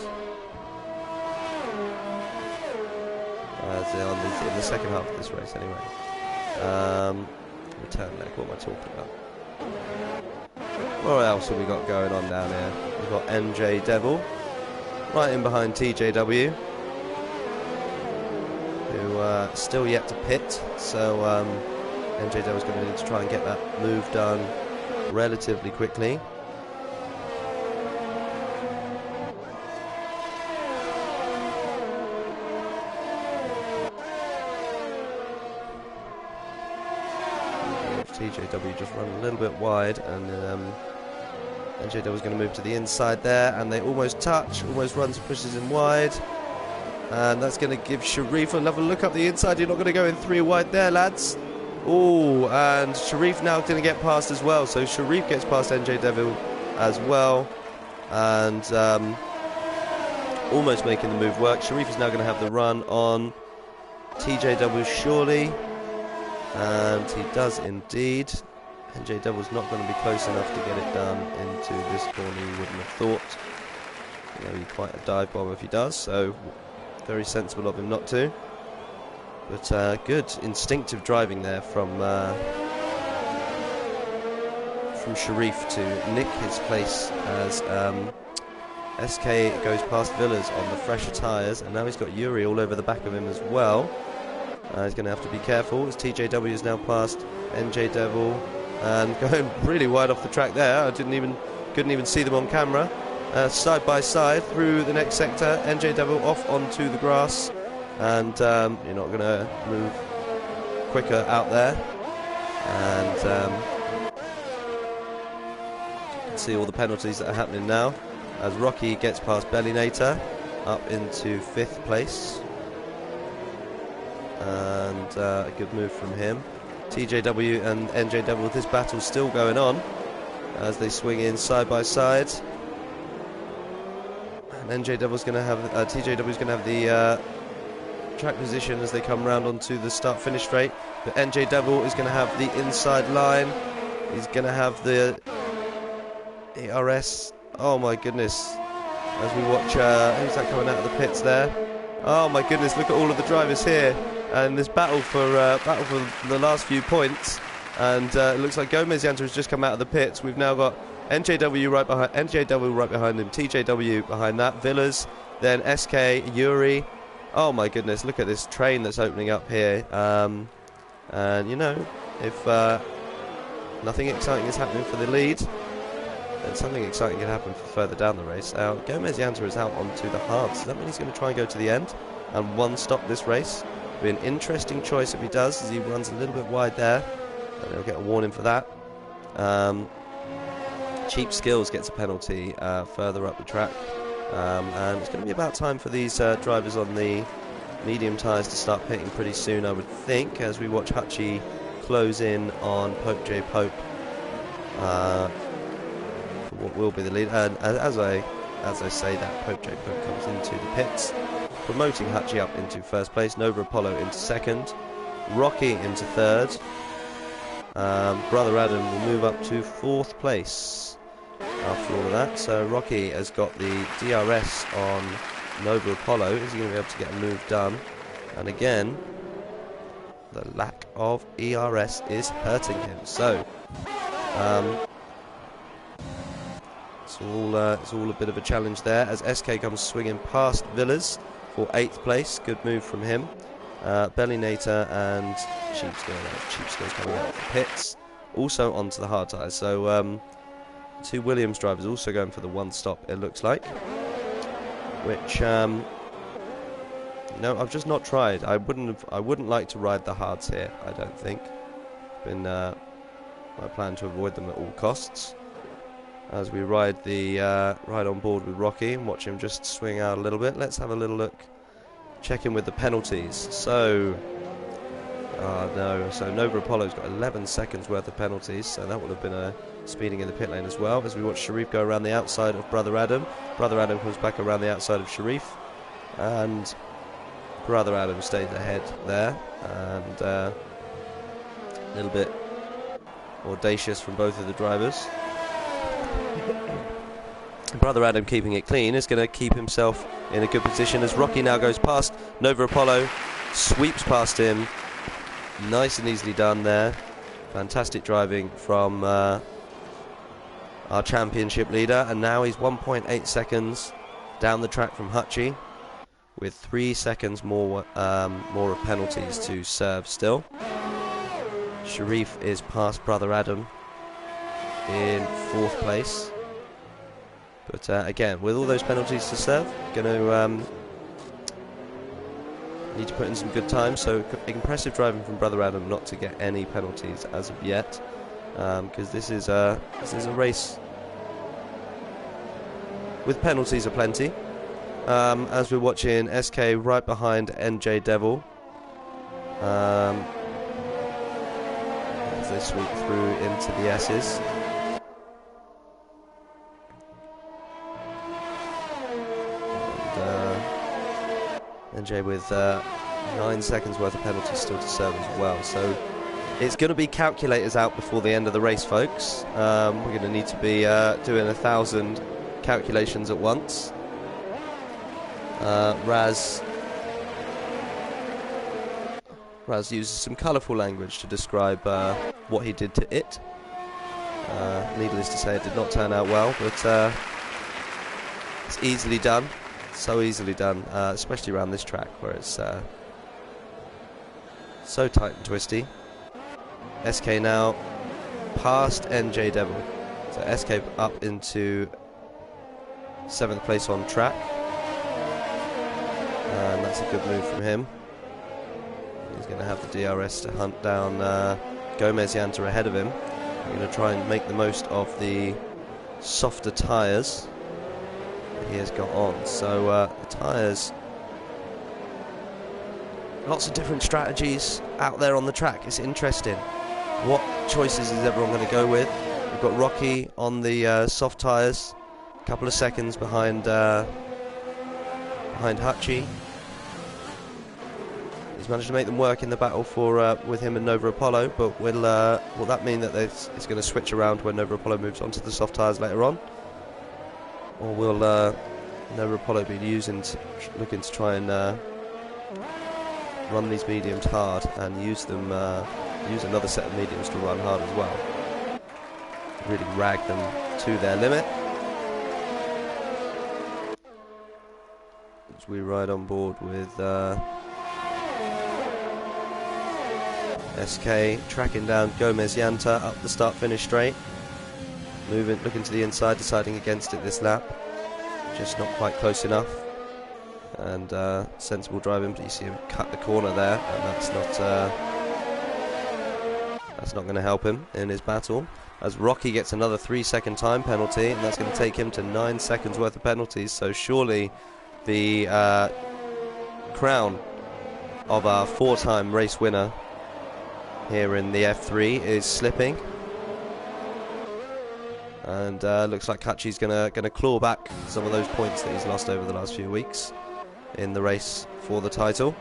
In the second half of this race anyway. Return leg, what am I talking about? What else have we got going on down here? We've got NJ Devil right in behind TJW, who still yet to pit, so NJ Devil's going to need to try and get that move done relatively quickly. TJW just run a little bit wide, and NJW is going to move to the inside there, and they almost touch, almost runs and pushes him wide, and that's going to give Sharif another look up the inside. You're not going to go in 3 wide there, lads. Oh, and Sharif now going to get past as well, so Sharif gets past NJW as well, and almost making the move work. Sharif is now going to have the run on TJW surely. And he does indeed. NJ Devil's not going to be close enough to get it done into this corner, you wouldn't have thought. Maybe quite a dive bomb if he does, so very sensible of him not to. But good instinctive driving there from Sharif to nick his place as SK goes past Villas on the fresher tyres, and now he's got Yuri all over the back of him as well. He's going to have to be careful as TJW is now past NJ Devil and going really wide off the track there. I couldn't even see them on camera. Side by side through the next sector, NJ Devil off onto the grass, and you're not going to move quicker out there. And you can see all the penalties that are happening now as Rocky gets past Bellinator up into 5th place. And a good move from him. TJW and NJW with this battle still going on as they swing in side by side. And NJW's going to have TJW's going to have the track position as they come round onto the start-finish straight. But NJW is going to have the inside line. He's going to have the ERS. Oh my goodness! As we watch, who's that coming out of the pits there? Oh my goodness! Look at all of the drivers here. And this battle for the last few points, and it looks like Gomez Yanta has just come out of the pits. We've now got NJW right behind him, TJW behind that, Villas, then SK, Yuri. Oh my goodness, look at this train that's opening up here. And you know, if nothing exciting is happening for the lead, then something exciting can happen further down the race. Gomez Yanta is out onto the hard, so that means he's going to try and go to the end and one-stop this race. Be an interesting choice if he does, as he runs a little bit wide there, and he'll get a warning for that. Cheap Skills gets a penalty further up the track, and it's going to be about time for these drivers on the medium tyres to start pitting pretty soon, I would think, as we watch Hutchie close in on Pope J. Pope for what will be the lead. And as I say that, Pope J. Pope comes into the pits, promoting Hutchie up into 1st place, Nova Apollo into 2nd, Rocky into 3rd, Brother Adam will move up to 4th place after all of that. So Rocky has got the DRS on Nova Apollo. Is he going to be able to get a move done? And again, the lack of ERS is hurting him. So it's all a bit of a challenge there as SK comes swinging past Villas for 8th place. Good move from him. Bellinator and Cheapskills coming out of the pits, also onto the hard tyres. So 2 Williams drivers also going for the one stop, it looks like, which no, I've just not tried. I wouldn't like to ride the hards here, I don't think. Been my plan to avoid them at all costs. As we ride on board with Rocky and watch him just swing out a little bit. Let's have a little look, check in with the penalties. So Oh no, so Nova Apollo's got 11 seconds worth of penalties, so that would have been a speeding in the pit lane as well, as we watch Sharif go around the outside of Brother Adam. Brother Adam comes back around the outside of Sharif, and Brother Adam stays ahead there, and a little bit audacious from both of the drivers. Brother Adam, keeping it clean, is going to keep himself in a good position as Rocky now goes past Nova Apollo, sweeps past him. Nice and easily done there. Fantastic driving from our championship leader, and now he's 1.8 seconds down the track from Hutchie, with 3 seconds more of penalties to serve still. Sharif is past Brother Adam in 4th place. But again, with all those penalties to serve, going to need to put in some good time. So impressive driving from Brother Adam not to get any penalties as of yet, because this is a race with penalties aplenty. As we're watching SK right behind NJ Devil, as they sweep through into the S's. NJ with 9 seconds worth of penalties still to serve as well. So it's going to be calculators out before the end of the race, folks. We're going to need to be doing 1,000 calculations at once. Raz uses some colourful language to describe what he did to it. Needless to say, it did not turn out well, but it's easily done. So easily done, especially around this track where it's so tight and twisty. SK now past NJ Devil. So SK up into 7th place on track. And that's a good move from him. He's going to have the DRS to hunt down Gomez Yanta ahead of him. We're going to try and make the most of the softer tyres he has got on. So the tyres, lots of different strategies out there on the track. It's interesting. What choices is everyone going to go with? We've got Rocky on the soft tyres, a couple of seconds behind Hutchie. He's managed to make them work in the battle for with him and Nova Apollo, but will that mean that it's going to switch around when Nova Apollo moves onto the soft tyres later on? Or will Nova Apollo be looking to try and run these mediums hard and use another set of mediums to run hard as well? Really rag them to their limit. As we ride on board with SK tracking down Gomez Yanta up the start-finish straight. Looking to the inside, deciding against it this lap. Just not quite close enough. And sensible driving, but you see him cut the corner there, and that's not going to help him in his battle. As Rocky gets another 3-second time penalty, and that's going to take him to 9 seconds worth of penalties. So surely the crown of our 4-time race winner here in the F3 is slipping. And looks like Hutchie's gonna claw back some of those points that he's lost over the last few weeks in the race for the title.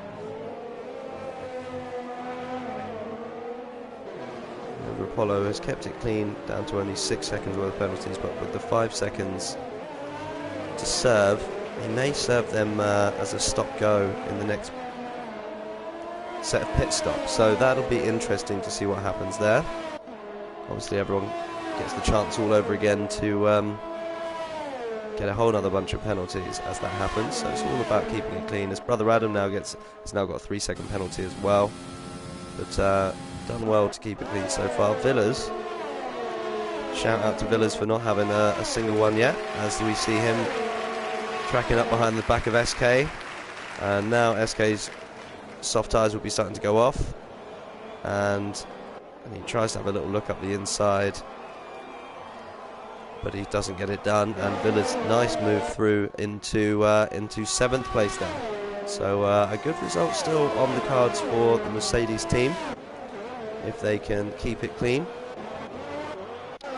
And Apollo has kept it clean, down to only 6 seconds worth of penalties, but with the 5 seconds to serve, he may serve them as a stop-go in the next set of pit stops. So that'll be interesting to see what happens there. Obviously, everyone gets the chance all over again to get a whole other bunch of penalties as that happens. So it's all about keeping it clean. As Brother Adam has now got a 3-second penalty as well, but done well to keep it clean so far. Villas, shout out to Villas for not having a single one yet, as we see him tracking up behind the back of SK, and now SK's soft tyres will be starting to go off, and he tries to have a little look up the inside, but he doesn't get it done. And Villa's nice move through into 7th place now. So a good result still on the cards for the Mercedes team, if they can keep it clean.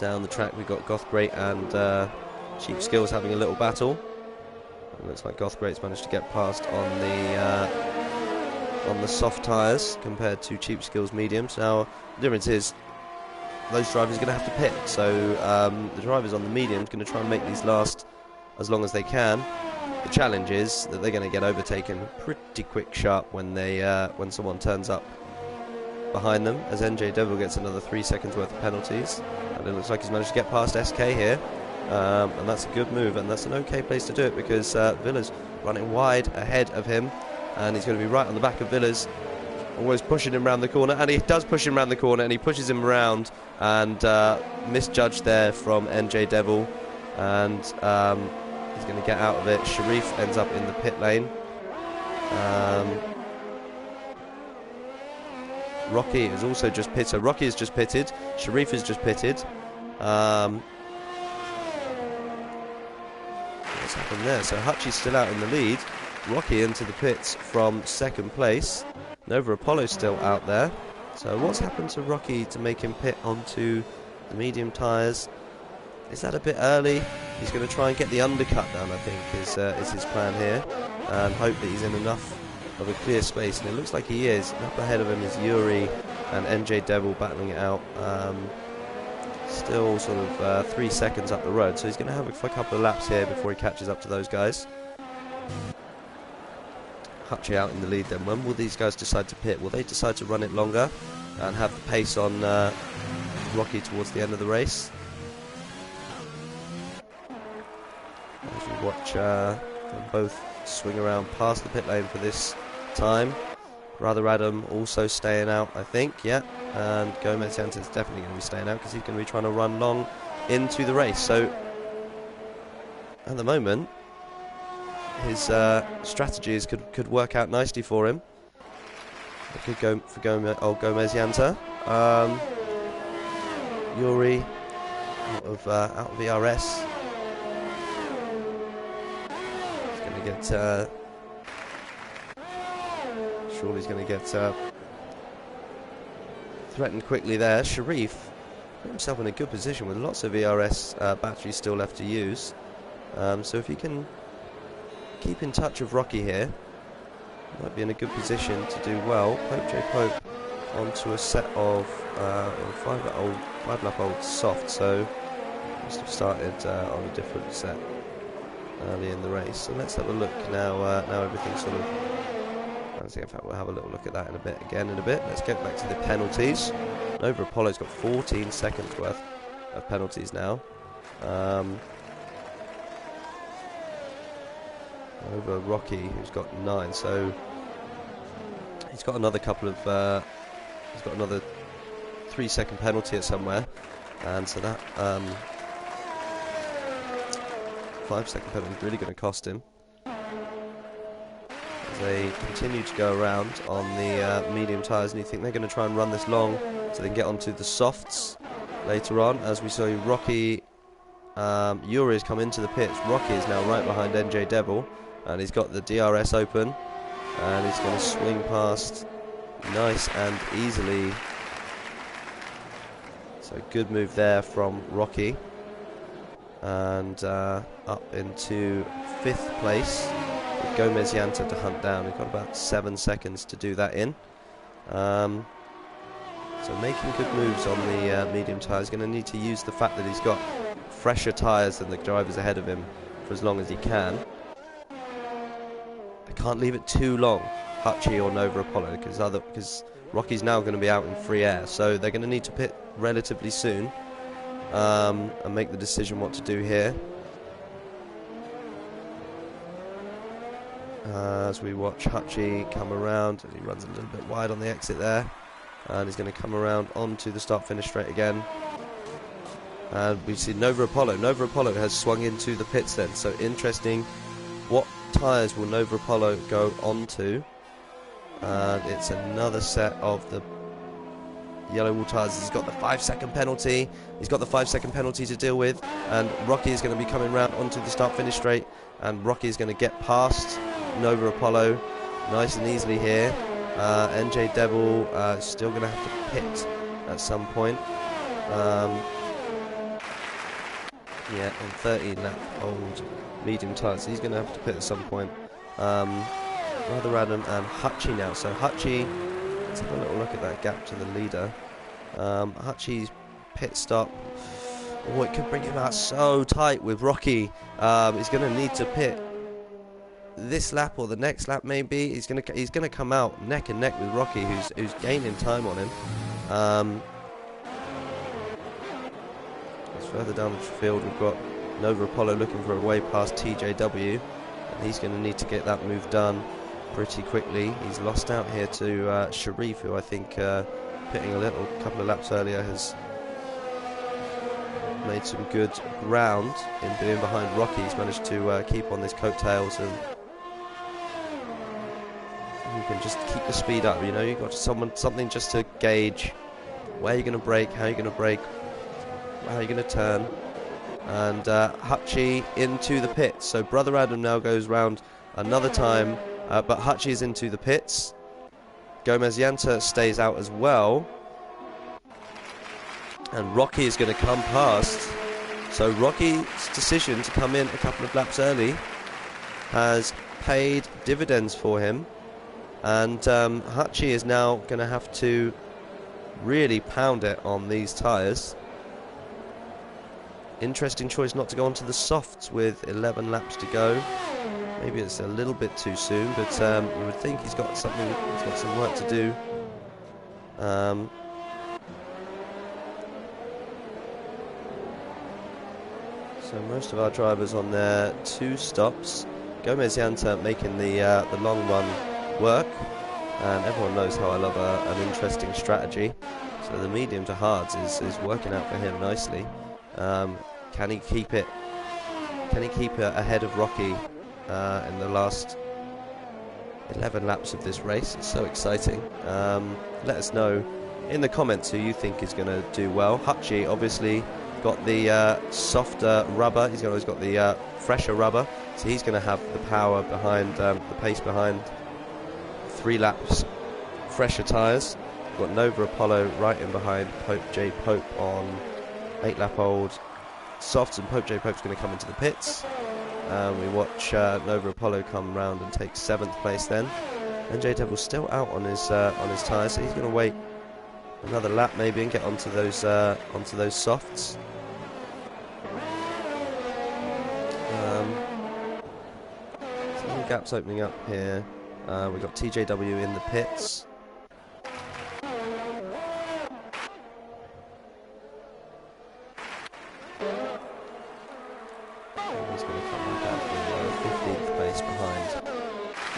Down the track we've got Gothgreat and Cheap Skills having a little battle. It looks like Gothgreat's managed to get past on the soft tyres compared to Cheap Skills mediums. Now the difference is those drivers are going to have to pit, so the drivers on the mediums are going to try and make these last as long as they can. The challenge is that they're going to get overtaken pretty quick sharp when when someone turns up behind them, as NJ Devil gets another 3 seconds worth of penalties, and it looks like he's managed to get past SK here, and that's a good move, and that's an okay place to do it, because Villa's running wide ahead of him, and he's going to be right on the back of Villa's, always pushing him around the corner, and he does push him around the corner, and he pushes him around, and misjudged there from NJ Devil, and he's going to get out of it. Sharif ends up in the pit lane. Rocky is also just pitted. So Rocky is just pitted. Sharif is just pitted. What's happened there? So Hutchie's still out in the lead. Rocky into the pits from second place. Nova Apollo's still out there. So what's happened to Rocky to make him pit onto the medium tyres? Is that a bit early? He's going to try and get the undercut down, I think, is his plan here, and hope that he's in enough of a clear space, and it looks like he is. And up ahead of him is Yuri and NJ Devil battling it out. Still sort of 3 seconds up the road, so he's going to have a couple of laps here before he catches up to those guys. Hutchie out in the lead then. When will these guys decide to pit? Will they decide to run it longer and have the pace on Rocky towards the end of the race? As we watch them both swing around past the pit lane for this time. Brother Adam also staying out, I think, yeah. And Gomez Jansen's definitely going to be staying out because he's going to be trying to run long into the race. So, at the moment, his strategies could work out nicely for him. It could go for Gomez Yanta. Yuri out of ERS. He's going to get. Surely he's going to get threatened quickly there. Sharif put himself in a good position with lots of ERS batteries still left to use. So if he can keep in touch with Rocky here, might be in a good position to do well. Pope J Pope onto a set of 5 lap old soft, so must have started on a different set early in the race. So let's have a look now. Now everything's sort of. In fact, we'll have a little look at that in a bit. Let's get back to the penalties. Nova Apollo's got 14 seconds worth of penalties now. Over Rocky, who's got 9, so he's got another couple of. He's got another 3-second penalty at somewhere, and so that 5-second penalty is really going to cost him. They continue to go around on the medium tyres, and you think they're going to try and run this long so they can get onto the softs later on. As we saw, Rocky, Yuri has come into the pits. Rocky is now right behind NJ Devil, and he's got the DRS open, and he's going to swing past nice and easily. So good move there from Rocky, and up into 5th place. Gomez Yanta to hunt down. We've got about 7 seconds to do that in. So making good moves on the medium tyres. Going to need to use the fact that he's got fresher tyres than the drivers ahead of him for as long as he can. They can't leave it too long, Hutchie or Nova Apollo, because Rocky's now going to be out in free air. So they're going to need to pit relatively soon and make the decision what to do here. As we watch Hutchie come around, and he runs a little bit wide on the exit there, and he's going to come around onto the start-finish straight again. And we see Nova Apollo. Nova Apollo has swung into the pits then, so interesting. What tyres will Nova Apollo go onto? And it's another set of the yellow wall tyres. He's got the 5-second penalty. He's got the 5-second penalty to deal with, and Rocky is going to be coming round onto the start-finish straight, and Rocky is going to get past Nova Apollo, nice and easily here. NJ Devil still going to have to pit at some point. Yeah, on 13-lap-old medium tyres, so he's going to have to pit at some point. Rather Adam and Hutchie now. So Hutchie, let's have a little look at that gap to the leader. Hutchie's pit stop. Oh, it could bring him out so tight with Rocky. He's going to need to pit this lap or the next lap maybe. He's going to come out neck and neck with Rocky, who's gaining time on him. Further down the field, we've got Nova Apollo looking for a way past TJW, and he's going to need to get that move done pretty quickly. He's lost out here to Sharif, who I think pitting a couple of laps earlier has made some good ground in being behind Rocky. He's managed to keep on his coattails, and you can just keep the speed up. You know, you've got something just to gauge where you're going to brake, how you're going to brake, how are you going to turn. And Hutchie into the pits. So Brother Adam now goes round another time, but Hutchie is into the pits. Gomez Yanta stays out as well, and Rocky is going to come past. So Rocky's decision to come in a couple of laps early has paid dividends for him, and Hutchie is now going to have to really pound it on these tyres. Interesting choice not to go onto the softs with 11 laps to go. Maybe it's a little bit too soon, but you would think he's got some work to do. So most of our drivers on their 2 stops. Gomez Yanta making the long run work, and everyone knows how I love an interesting strategy. So the medium to hards is working out for him nicely. Can he keep it? Can he keep it ahead of Rocky in the last 11 laps of this race? It's so exciting. Let us know in the comments who you think is going to do well. Hutchie obviously got the softer rubber. He's got the fresher rubber, so he's going to have the power behind the pace behind 3 laps fresher tyres. We've got Nova Apollo right in behind Pope J Pope on 8-lap-old softs, and Pope J Pope's going to come into the pits. We watch Nova Apollo come round and take 7th place then. And J Devil's still out on his tyres, so he's going to wait another lap maybe and get onto those softs. Some gaps opening up here. We've got TJW in the pits.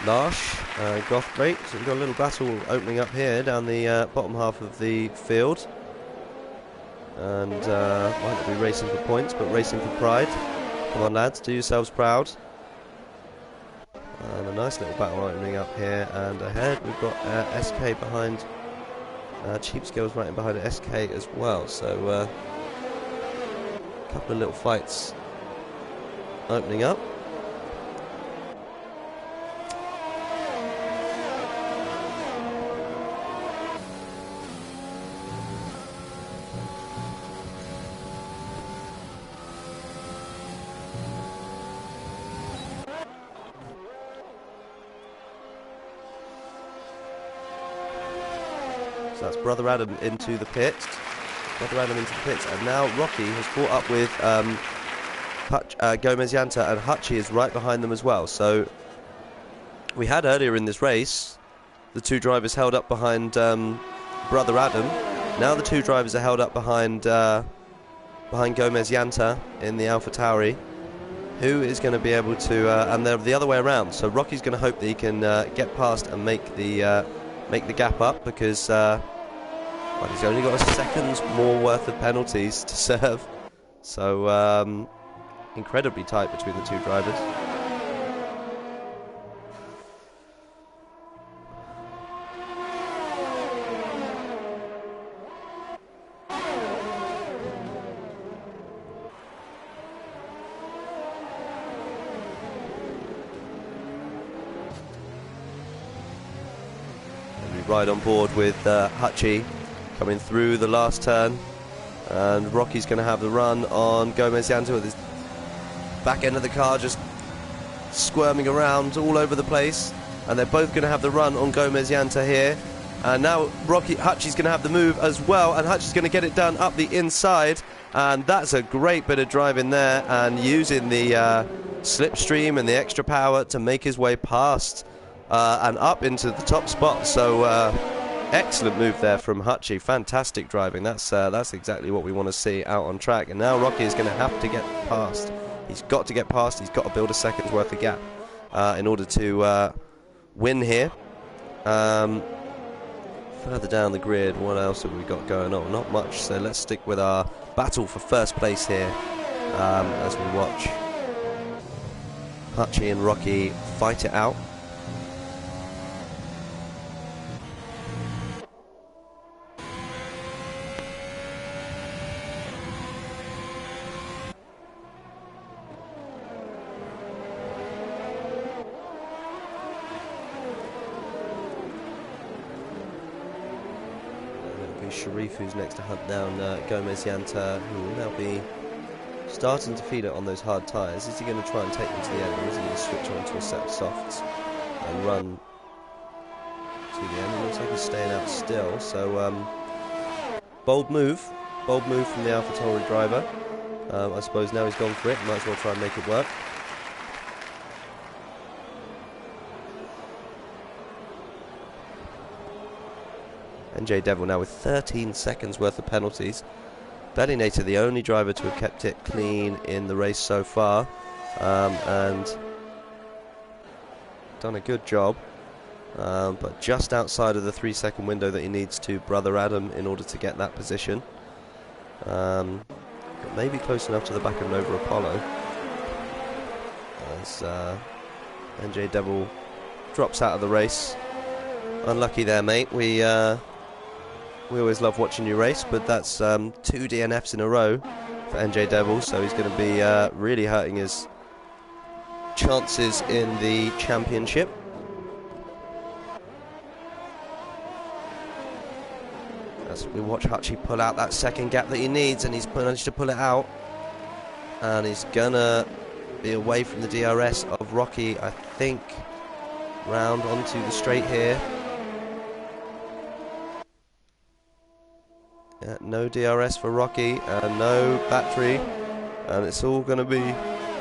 Larsh, Gothbait. So we've got a little battle opening up here down the bottom half of the field, and might not be racing for points but racing for pride. Come on lads, do yourselves proud. And a nice little battle opening up here, and ahead we've got SK behind Cheap Skills right in behind SK as well, so a couple of little fights opening up. So that's Brother Adam into the pits. And now Rocky has caught up with Gomez Yanta, and Hutchie is right behind them as well. So we had earlier in this race the 2 drivers held up behind Brother Adam. Now the 2 drivers are held up behind Gomez Yanta in the Alpha Tauri. Who is going to be able to, and they're the other way around. So Rocky's going to hope that he can get past and make the gap up, because well, he's only got a second's more worth of penalties to serve. So incredibly tight between the 2 drivers. ride on board with Hutchie coming through the last turn, and Rocky's going to have the run on Gomez Llanta with his back end of the car just squirming around all over the place, and they're both going to have the run on Gomez Llanta here. And now Hutchie's going to have the move as well, and Hutchie's going to get it done up the inside, and that's a great bit of driving there, and using the slipstream and the extra power to make his way past and up into the top spot. So excellent move there from Hutchie, fantastic driving. That's exactly what we want to see out on track. And now Rocky is going to have to get past. He's got to get past, he's got to build a second's worth of gap in order to win here. Further down the grid, what else have we got going on? Not much, so let's stick with our battle for first place here as we watch Hutchie and Rocky fight it out. Sharif, who's next to hunt down Gomez Llanta, who will now be starting to feel it on those hard tyres. Is he going to try and take them to the end, or is he going to switch on to a set of softs and run to the end? It looks like he's staying out still, so bold move from the AlphaTauri driver. I suppose now he's gone for it, he might as well try and make it work. NJ Devil now with 13 seconds worth of penalties. Bellinator, the only driver to have kept it clean in the race so far, and done a good job, but just outside of the 3-second window that he needs to Brother Adam in order to get that position. But maybe close enough to the back of Nova Apollo as NJ Devil drops out of the race. Unlucky there, mate. We always love watching you race, but that's 2 DNFs in a row for NJ Devil, so he's going to be really hurting his chances in the championship. As we watch Hutchie pull out that second gap that he needs, and he's managed to pull it out, and he's going to be away from the DRS of Rocky, I think, round onto the straight here. Yeah, no DRS for Rocky, and no battery, and it's all going to be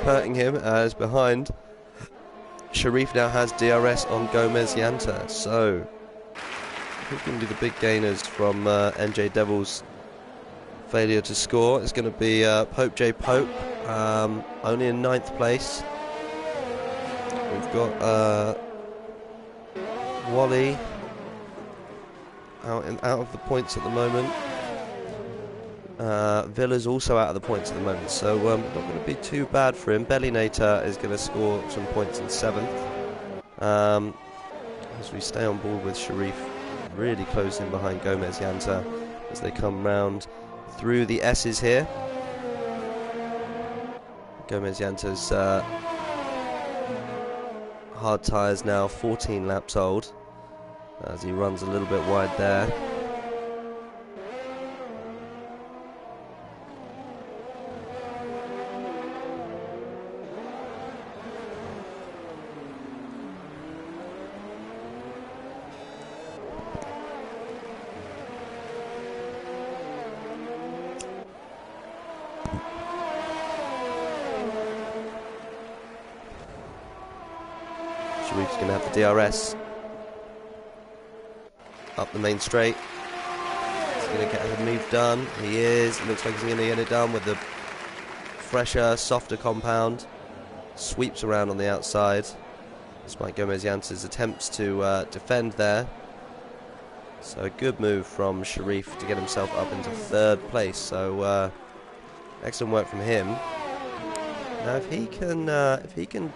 hurting him, as behind Sharif now has DRS on Gomez Llanta. So who can be the big gainers from NJ Devil's failure to score? It's going to be Pope J. Pope, only in 9th place. We've got Wally out of the points at the moment. Villa's also out of the points at the moment, so not going to be too bad for him. Bellinator is going to score some points in 7th. As we stay on board with Sharif, really close in behind Gomez Llanta as they come round through the S's here. Gomez Llanta's hard tyres now 14 laps old, as he runs a little bit wide there. Sharif's going to have the DRS up the main straight. He's going to get the move done. He is. It looks like he's going to get it done with the fresher, softer compound. Sweeps around on the outside, despite Gomez Llanta's attempts to defend there. So a good move from Sharif to get himself up into 3rd place. So excellent work from him. Now if he can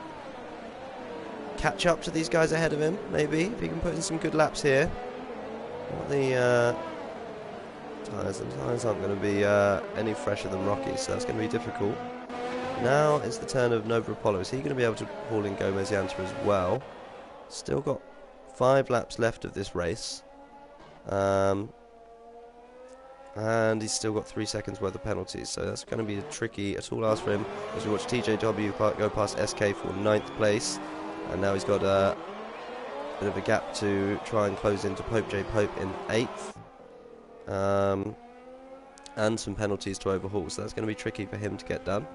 catch up to these guys ahead of him, maybe if he can put in some good laps here. What the tyres aren't going to be any fresher than Rocky, so that's going to be difficult. Now it's the turn of Nova Apollo. Is he going to be able to haul in Gomez Llanta as well? Still got 5 laps left of this race. And he's still got 3 seconds worth of penalties, so that's going to be a tall ask for him as we watch TJW go past SK for 9th place, and now he's got a bit of a gap to try and close into Pope J Pope in 8th, and some penalties to overhaul, so that's going to be tricky for him to get done.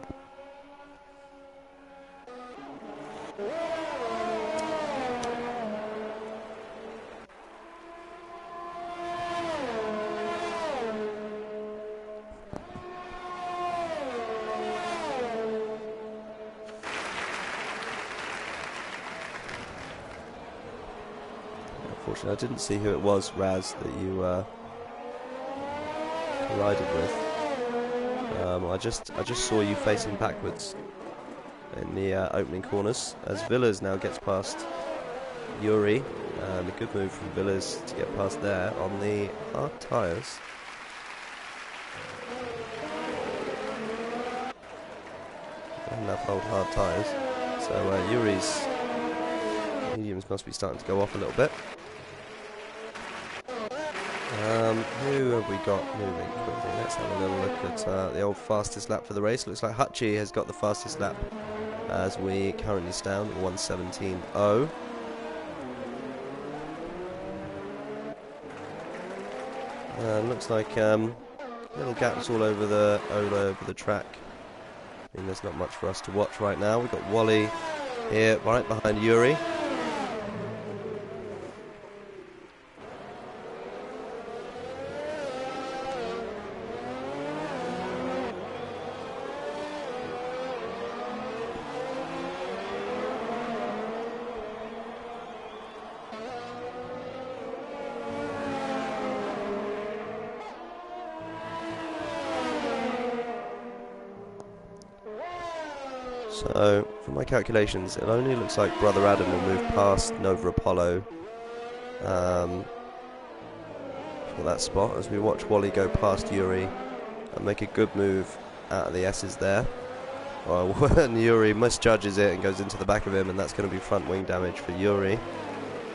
Unfortunately, I didn't see who it was, Raz, that you collided with. I just saw you facing backwards in the opening corners as Villas now gets past Yuri, and a good move from Villas to get past there on the hard tyres. Enough old hard tyres, so Yuri's mediums must be starting to go off a little bit. Who have we got moving quickly? Let's have a little look at the old fastest lap for the race. Looks like Hutchie has got the fastest lap as we currently stand at 1:17.0. Looks like little gaps all over the track. I mean, there's not much for us to watch right now. We've got Wally here right behind Yuri. So, from my calculations, it only looks like Brother Adam will move past Nova Apollo for that spot as we watch Wally go past Yuri and make a good move out of the S's there. Well, when Yuri misjudges it and goes into the back of him, and that's going to be front wing damage for Yuri.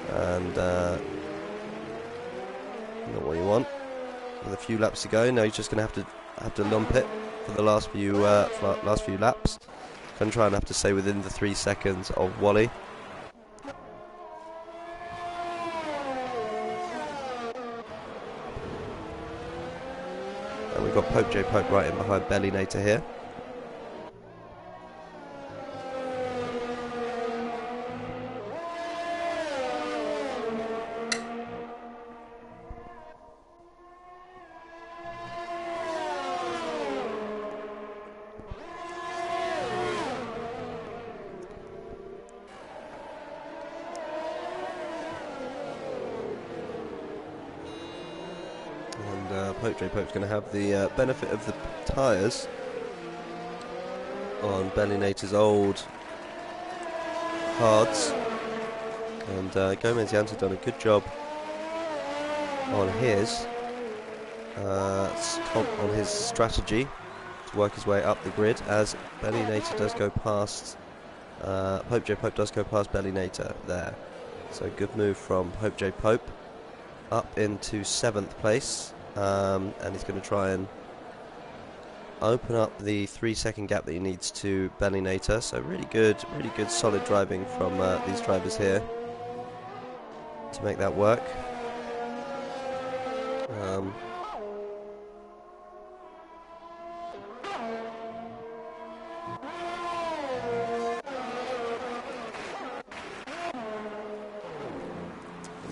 And not what you want. With a few laps to go, now he's just going to have to lump it for the last few laps. Going to try and have to stay within the 3 seconds of Wally. And we've got Pope J Pope right in behind Bellinator here. Pope J Pope's going to have the benefit of the tyres on Bellinator's old hards, and Gomez Janssen done a good job on his strategy to work his way up the grid as Bellinator does go past Pope J Pope does go past Bellinator there. So good move from Pope J Pope up into 7th place. And he's going to try and open up the 3 second gap that he needs to Bellinator. So really good solid driving from these drivers here to make that work.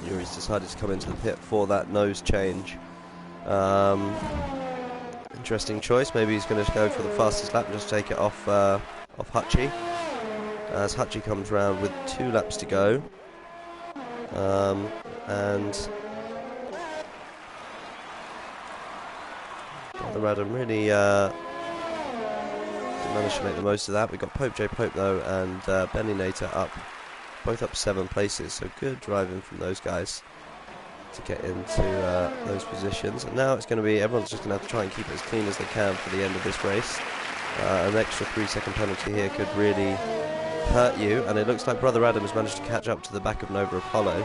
Yuri's decided to come into the pit for that nose change. Interesting choice. Maybe he's going to go for the fastest lap and just take it off Hutchie as Hutchie comes round with 2 laps to go, and Brother Adam really managed to make the most of that. We've got Pope J Pope though and Bellinator both up 7 places, so good driving from those guys to get into those positions. And now it's going to be, everyone's just going to have to try and keep it as clean as they can for the end of this race. An extra 3 second penalty here could really hurt you, and it looks like Brother Adam has managed to catch up to the back of Nova Apollo,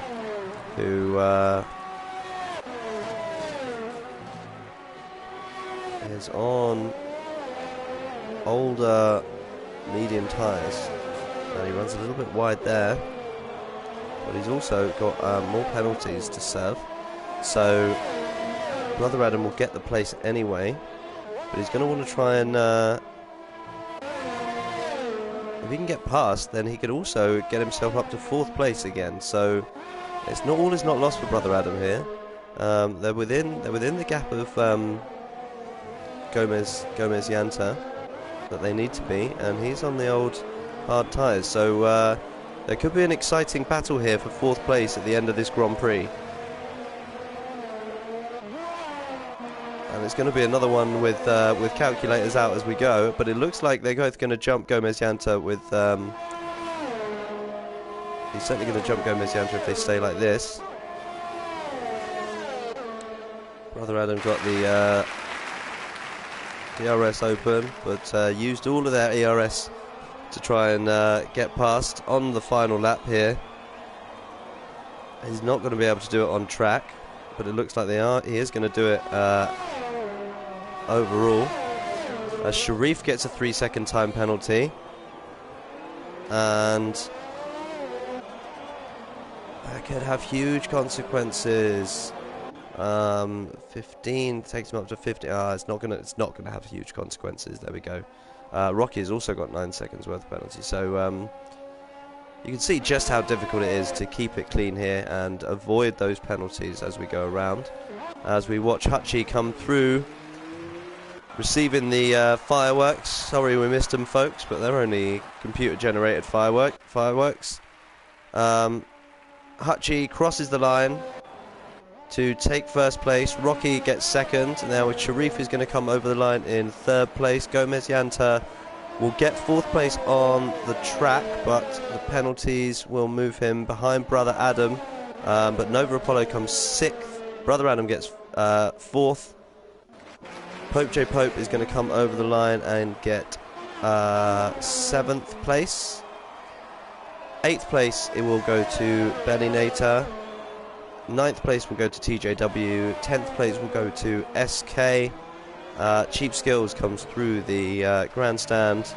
who is on older medium tyres, and he runs a little bit wide there, but he's also got more penalties to serve, so Brother Adam will get the place anyway, but he's going to want to try and if he can get past, then he could also get himself up to 4th place again, so it's not all is not lost for Brother Adam here. They're within the gap of Gomez Yanta that they need to be, and he's on the old hard tyres, so there could be an exciting battle here for 4th place at the end of this Grand Prix. And it's going to be another one with calculators out as we go, but it looks like they're both going to jump Gomez Yanta with he's certainly going to jump Gomez Yanta if they stay like this. Brother Adam got the DRS open, but used all of their ERS to try and get past on the final lap here. He's not going to be able to do it on track, but it looks like he is going to do it overall. Sharif gets a 3-second time penalty, and that could have huge consequences. 15 takes him up to 50. It's not gonna have huge consequences. There we go. Rocky has also got 9 seconds worth of penalty, so you can see just how difficult it is to keep it clean here and avoid those penalties as we go around. As we watch Hutchie come through, receiving the fireworks. Sorry we missed them, folks, but they're only computer-generated fireworks. Hutchie crosses the line to take 1st place. Rocky gets 2nd. Now Sharif is going to come over the line in 3rd place. Gomez Yanta will get 4th place on the track, but the penalties will move him behind Brother Adam. But Nova Apollo comes 6th. Brother Adam gets 4th. Pope J. Pope is going to come over the line and get 7th place. 8th place it will go to Benny Nater. 9th place will go to TJW. 10th place will go to SK. Cheap Skills comes through the grandstand.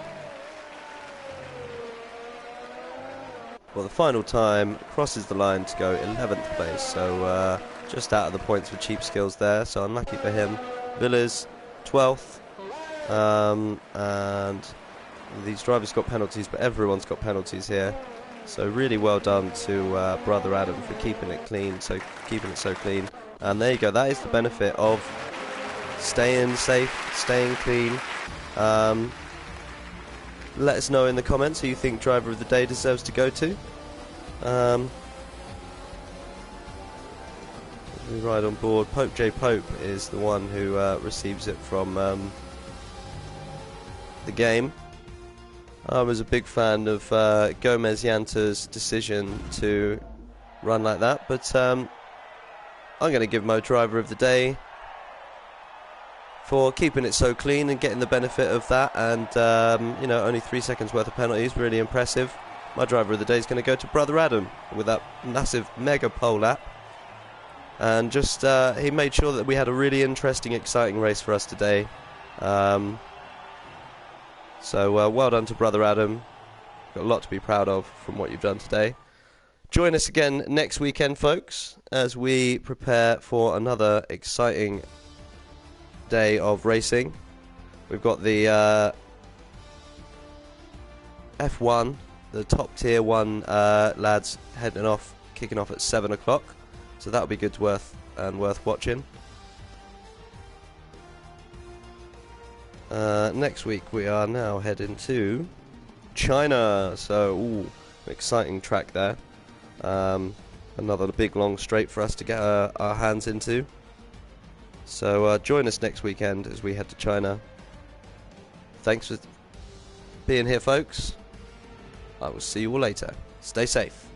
Well, the final time crosses the line to go 11th place, so just out of the points for Cheap Skills there, so unlucky for him. Villas 12th, and these drivers got penalties, but everyone's got penalties here. So really well done to Brother Adam for keeping it clean, keeping it so clean. And there you go. That is the benefit of staying safe, staying clean. Let us know in the comments who you think Driver of the Day deserves to go to. We ride on board. Pope J. Pope is the one who receives it from the game. I was a big fan of Gomez Yanta's decision to run like that, but I'm going to give Mo Driver of the Day for keeping it so clean and getting the benefit of that, and you know, only 3 seconds worth of penalties, really impressive. My Driver of the Day is going to go to Brother Adam with that massive mega pole lap, and just he made sure that we had a really interesting, exciting race for us today. So well done to Brother Adam. Got a lot to be proud of from what you've done today. Join us again next weekend, folks, as we prepare for another exciting day of racing. We've got the F1, the top tier 1 lads kicking off at 7 o'clock. So that'll be good, worth watching. Next week we are now heading to China, so exciting track there. Another big long straight for us to get our hands into. So join us next weekend as we head to China. Thanks for being here, folks. I will see you all later. Stay safe.